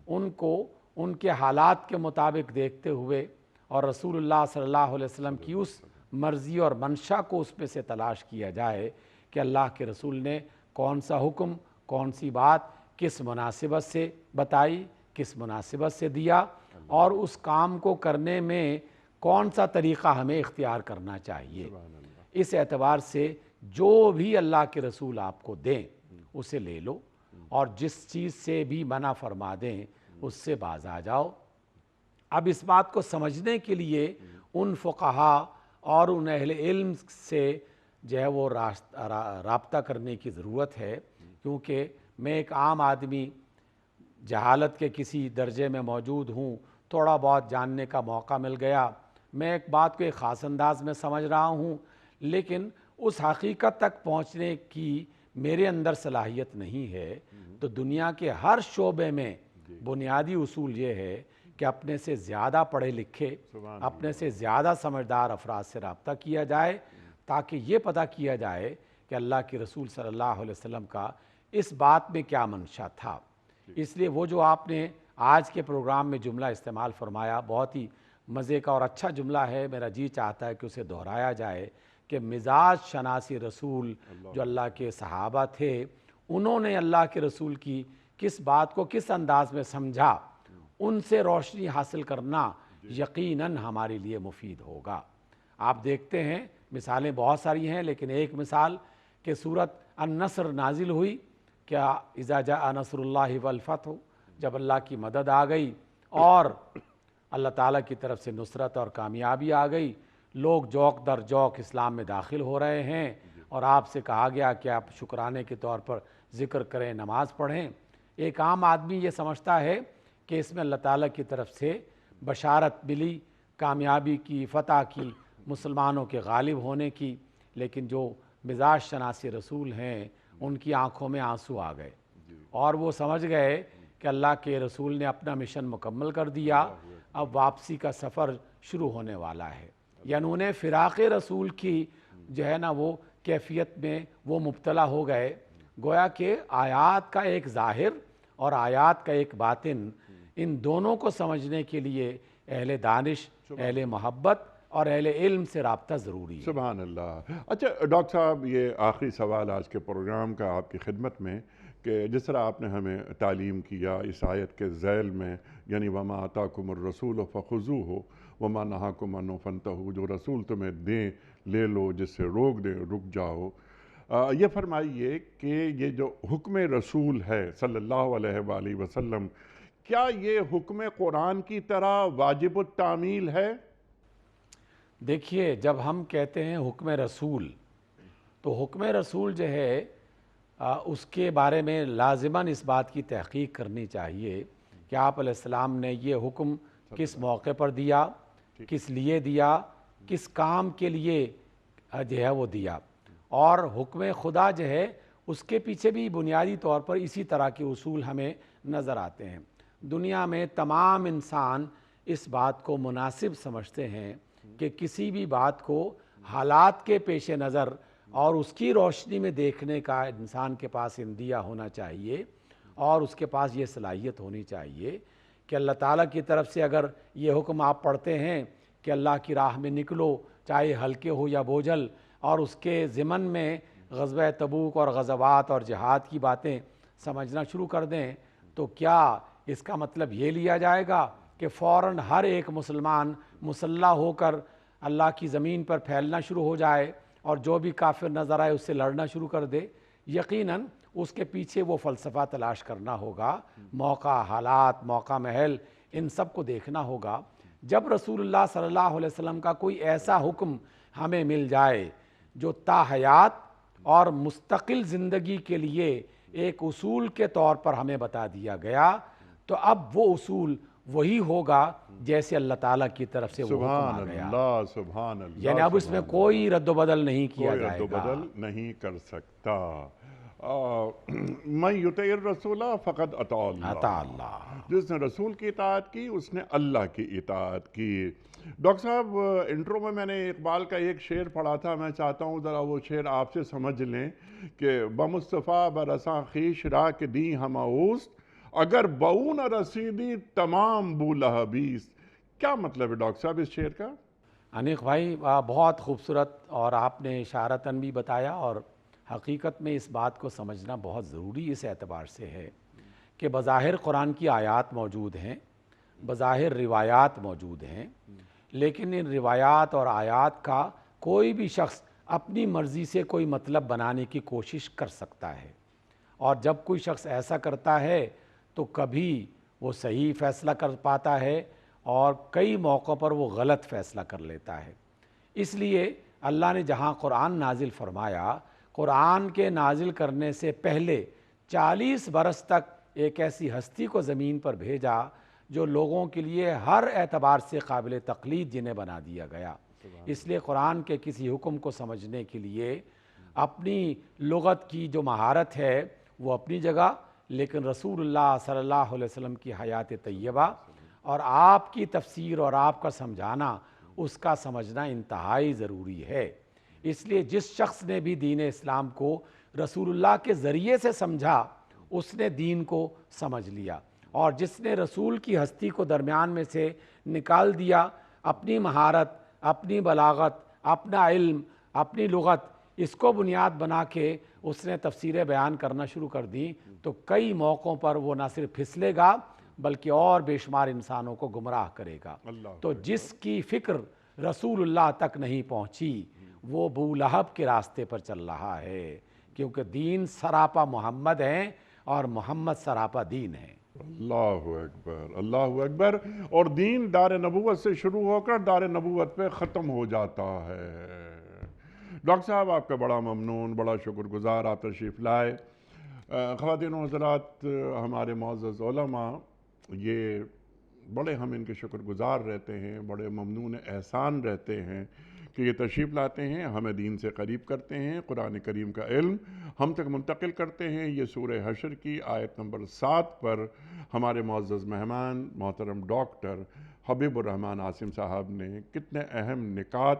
ان کو ان کے حالات کے مطابق دیکھتے ہوئے، اور رسول اللہ صلی اللہ علیہ وسلم کی اس مرضی اور منشا کو اس میں سے تلاش کیا جائے کہ اللہ کے رسول نے کون سا حکم، کون سی بات کس مناسبت سے بتائی، کس مناسبت سے دیا، اور اس کام کو کرنے میں کون سا طریقہ ہمیں اختیار کرنا چاہیے۔ اس اعتبار سے جو بھی اللہ کے رسول آپ کو دیں اسے لے لو، اور جس چیز سے بھی منع فرما دیں اس سے باز آ جاؤ۔ اب اس بات کو سمجھنے کے لیے ان فقہا اور ان اہل علم سے جو ہے وہ رابطہ کرنے کی ضرورت ہے، کیونکہ میں ایک عام آدمی جہالت کے کسی درجے میں موجود ہوں، تھوڑا بہت جاننے کا موقع مل گیا، میں ایک بات کو ایک خاص انداز میں سمجھ رہا ہوں، لیکن اس حقیقت تک پہنچنے کی میرے اندر صلاحیت نہیں ہے، تو دنیا کے ہر شعبے میں بنیادی اصول یہ ہے کہ اپنے سے زیادہ پڑھے لکھے، اپنے سے زیادہ سمجھدار افراد سے رابطہ کیا جائے، تاکہ یہ پتہ کیا جائے کہ اللہ کے رسول صلی اللہ علیہ وسلم کا اس بات میں کیا منشا تھا۔ اس لیے وہ جو آپ نے آج کے پروگرام میں جملہ استعمال فرمایا، بہت ہی مزے کا اور اچھا جملہ ہے، میرا جی چاہتا ہے کہ اسے دہرایا جائے کہ مزاج شناسی رسول جو اللہ کے صحابہ تھے، انہوں نے اللہ کے رسول کی کس بات کو کس انداز میں سمجھا، ان سے روشنی حاصل کرنا یقیناً ہمارے لیے مفید ہوگا۔ آپ دیکھتے ہیں مثالیں بہت ساری ہیں، لیکن ایک مثال کہ سورۃ النصر نازل ہوئی، کیا اذا جاء نصر اللہ والفتح، جب اللہ کی مدد آ گئی اور اللہ تعالیٰ کی طرف سے نصرت اور کامیابی آ گئی، لوگ جوق در جوق اسلام میں داخل ہو رہے ہیں، اور آپ سے کہا گیا کہ آپ شکرانے کے طور پر ذکر کریں، نماز پڑھیں۔ ایک عام آدمی یہ سمجھتا ہے کہ اس میں اللہ تعالیٰ کی طرف سے بشارت ملی، کامیابی کی، فتح کی، مسلمانوں کے غالب ہونے کی، لیکن جو مزاج شناسی رسول ہیں ان کی آنکھوں میں آنسو آ گئے، اور وہ سمجھ گئے کہ اللہ کے رسول نے اپنا مشن مکمل کر دیا، اب واپسی کا سفر شروع ہونے والا ہے، یعنی انہیں فراق رسول کی جو ہے نا وہ کیفیت میں وہ مبتلا ہو گئے۔ گویا کہ آیات کا ایک ظاہر اور آیات کا ایک باطن، ان دونوں کو سمجھنے کے لیے اہل دانش، اہل محبت اور اہل علم سے رابطہ ضروری ہے۔ سبحان اللہ۔ اچھا ڈاکٹر صاحب، یہ آخری سوال آج کے پروگرام کا آپ کی خدمت میں، کہ جس طرح آپ نے ہمیں تعلیم کیا اس آیت کے ذیل میں، یعنی وَمَا آتَاكُمُ الرَّسُولُ فَخُذُوهُ وَمَا نَهَاكُمْ عَنْهُ فَانْتَهُوا، جو رسول تمہیں دیں لے لو، جس سے روک دیں رک جاؤ۔ یہ فرمائیے کہ یہ جو حکم رسول ہے صلی اللہ علیہ وآلہ وسلم، کیا یہ حکم قرآن کی طرح واجب التعمیل ہے؟ دیکھیے، جب ہم کہتے ہیں حکم رسول، تو حکم رسول جو ہے اس کے بارے میں لازماً اس بات کی تحقیق کرنی چاہیے کہ آپ علیہ السلام نے یہ حکم کس موقع پر دیا، کس لیے دیا، کس کام کے لیے جو ہے وہ دیا، اور حکم خدا جو ہے اس کے پیچھے بھی بنیادی طور پر اسی طرح کے اصول ہمیں نظر آتے ہیں۔ دنیا میں تمام انسان اس بات کو مناسب سمجھتے ہیں کہ کسی بھی بات کو حالات کے پیش نظر اور اس کی روشنی میں دیکھنے کا انسان کے پاس اندیہ ہونا چاہیے، اور اس کے پاس یہ صلاحیت ہونی چاہیے کہ اللہ تعالیٰ کی طرف سے اگر یہ حکم آپ پڑھتے ہیں کہ اللہ کی راہ میں نکلو، چاہے ہلکے ہو یا بوجھل، اور اس کے ضمن میں غزوہ تبوک اور غزوات اور جہاد کی باتیں سمجھنا شروع کر دیں، تو کیا اس کا مطلب یہ لیا جائے گا کہ فوراً ہر ایک مسلمان مسلح ہو کر اللہ کی زمین پر پھیلنا شروع ہو جائے اور جو بھی کافر نظر آئے اس سے لڑنا شروع کر دے؟ یقیناً اس کے پیچھے وہ فلسفہ تلاش کرنا ہوگا، موقع، حالات، موقع محل، ان سب کو دیکھنا ہوگا۔ جب رسول اللہ صلی اللہ علیہ وسلم کا کوئی ایسا حکم ہمیں مل جائے جو تا حیات اور مستقل زندگی کے لیے ایک اصول کے طور پر ہمیں بتا دیا گیا، تو اب وہ اصول وہی ہوگا جیسے اللہ تعالیٰ کی طرف سے وہ حکم آ گیا، سبحان اللہ، یعنی اب اس میں کوئی رد و بدل نہیں کیا کوئی جائے رد و گا۔ بدل نہیں کر سکتا۔ من یطع الرسول فقد اطاع اللہ، عطا اللہ۔ جس نے رسول کی اطاعت کی اس نے اللہ کی اطاعت کی۔ ڈاکٹر صاحب، انٹرو میں نے اقبال کا ایک شعر پڑھا تھا، میں چاہتا ہوں ذرا وہ شعر آپ سے سمجھ لیں کہ بمصطفیٰ برساں خیش را کے دی ہم اوست، اگر بہو نہ رسیدی تمام بولہبیست۔ کیا مطلب ہے ڈاکٹر صاحب اس شعر کا؟ انیق بھائی، بہت خوبصورت، اور آپ نے اشارتاً بھی بتایا، اور حقیقت میں اس بات کو سمجھنا بہت ضروری اس اعتبار سے ہے کہ بظاہر قرآن کی آیات موجود ہیں، بظاہر روایات موجود ہیں، لیکن ان روایات اور آیات کا کوئی بھی شخص اپنی مرضی سے کوئی مطلب بنانے کی کوشش کر سکتا ہے، اور جب کوئی شخص ایسا کرتا ہے تو کبھی وہ صحیح فیصلہ کر پاتا ہے اور کئی موقعوں پر وہ غلط فیصلہ کر لیتا ہے۔ اس لیے اللہ نے جہاں قرآن نازل فرمایا، قرآن کے نازل کرنے سے پہلے 40 برس تک ایک ایسی ہستی کو زمین پر بھیجا جو لوگوں کے لیے ہر اعتبار سے قابل تقلید جنہیں بنا دیا گیا۔ اس لیے قرآن کے کسی حکم کو سمجھنے کے لیے اپنی لغت کی جو مہارت ہے وہ اپنی جگہ، لیکن رسول اللہ صلی اللہ علیہ وسلم کی حیات طیبہ اور آپ کی تفسیر اور آپ کا سمجھانا، اس کا سمجھنا انتہائی ضروری ہے۔ اس لیے جس شخص نے بھی دین اسلام کو رسول اللہ کے ذریعے سے سمجھا، اس نے دین کو سمجھ لیا، اور جس نے رسول کی ہستی کو درمیان میں سے نکال دیا، اپنی مہارت، اپنی بلاغت، اپنا علم، اپنی لغت، اس کو بنیاد بنا کے اس نے تفسیریں بیان کرنا شروع کر دی، تو کئی موقعوں پر وہ نہ صرف پھسلے گا بلکہ اور بے شمار انسانوں کو گمراہ کرے گا۔ تو جس کی فکر رسول اللہ تک نہیں پہنچی وہ ابو لہب کے راستے پر چل رہا ہے، کیونکہ دین سراپا محمد ہیں اور محمد سراپا دین ہے۔ اللہ اکبر، اللہ اکبر۔ اور دین دار نبوت سے شروع ہو کر دار نبوت پہ ختم ہو جاتا ہے۔ ڈاکٹر صاحب، آپ کا بڑا ممنون، بڑا شکر گزار، آپ تشریف لائے۔ خواتین و حضرات، ہمارے معزز علماء یہ بڑے ہم ان کے شکر گزار رہتے ہیں، بڑے ممنون احسان رہتے ہیں کہ یہ تشریف لاتے ہیں، ہمیں دین سے قریب کرتے ہیں، قرآن کریم کا علم ہم تک منتقل کرتے ہیں۔ یہ سورہ حشر کی آیت نمبر 7 پر ہمارے معزز مہمان محترم ڈاکٹر حبیب الرحمن عاصم صاحب نے کتنے اہم نکات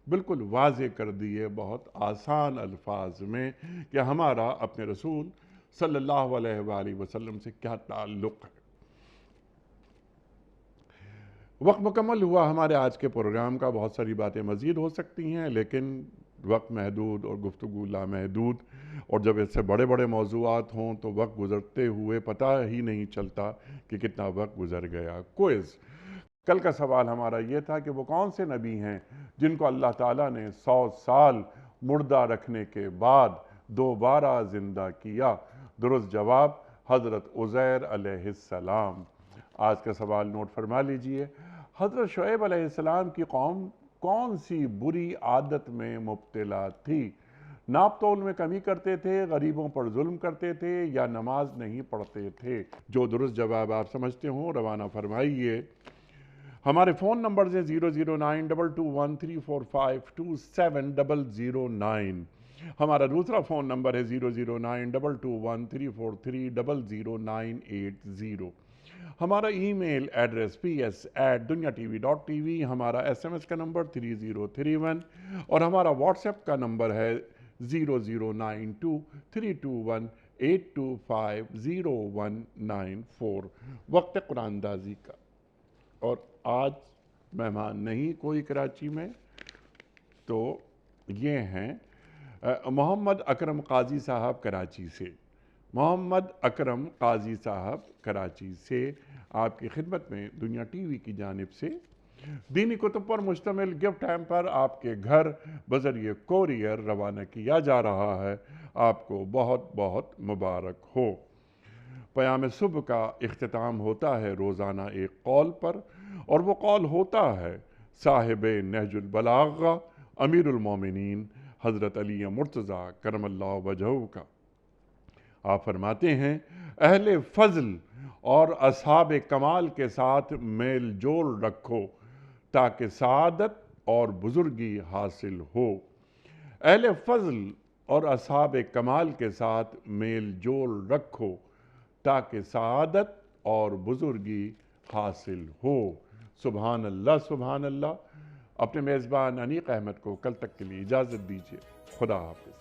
بالکل واضح کر دیے بہت آسان الفاظ میں کہ ہمارا اپنے رسول صلی اللہ علیہ وآلہ وسلم سے کیا تعلق ہے۔ وقت مکمل ہوا ہمارے آج کے پروگرام کا، بہت ساری باتیں مزید ہو سکتی ہیں لیکن وقت محدود اور گفتگو لامحدود، اور جب اس سے بڑے بڑے موضوعات ہوں تو وقت گزرتے ہوئے پتہ ہی نہیں چلتا کہ کتنا وقت گزر گیا۔ کوئز کل کا سوال ہمارا یہ تھا کہ وہ کون سے نبی ہیں جن کو اللہ تعالیٰ نے 100 سال مردہ رکھنے کے بعد دوبارہ زندہ کیا؟ درست جواب حضرت عزیر علیہ السلام۔ آج کا سوال نوٹ فرما لیجئے، حضرت شعیب علیہ السلام کی قوم کون سی بری عادت میں مبتلا تھی؟ ناپ تول میں کمی کرتے تھے، غریبوں پر ظلم کرتے تھے، یا نماز نہیں پڑھتے تھے؟ جو درست جواب آپ سمجھتے ہوں روانہ فرمائیے۔ ہمارے فون نمبرز ہیں 0092213452709۔ ہمارا دوسرا فون نمبر ہے 009221343000980۔ ہمارا ای میل ایڈریس ps@dunyatv.tv، ہمارا SMS کا نمبر 3031، اور ہمارا واٹس ایپ کا نمبر ہے 00923258250194۔ وقت قرآن اندازی کا، اور آج مہمان نہیں کوئی کراچی میں، تو یہ ہیں محمد اکرم قاضی صاحب کراچی سے۔ محمد اکرم قاضی صاحب کراچی سے آپ کی خدمت میں دنیا ٹی وی کی جانب سے دینی کتب پر مشتمل گفٹ ہیمپر آپ کے گھر بذریعہ کوریئر روانہ کیا جا رہا ہے۔ آپ کو بہت بہت مبارک ہو۔ پیام صبح کا اختتام ہوتا ہے روزانہ ایک قول پر، اور وہ قول ہوتا ہے صاحب نہج البلاغہ امیر المومنین حضرت علی مرتضیٰ کرم اللہ وجہہ کا۔ آپ فرماتے ہیں، اہل فضل اور اصحاب کمال کے ساتھ میل جول رکھو تاکہ سعادت اور بزرگی حاصل ہو۔ اہل فضل اور اصحاب کمال کے ساتھ میل جول رکھو تاکہ سعادت اور بزرگی حاصل ہو۔ سبحان اللہ سبحان اللہ۔ اپنے میزبان انیق احمد کو کل تک کے لیے اجازت دیجیے۔ خدا حافظ۔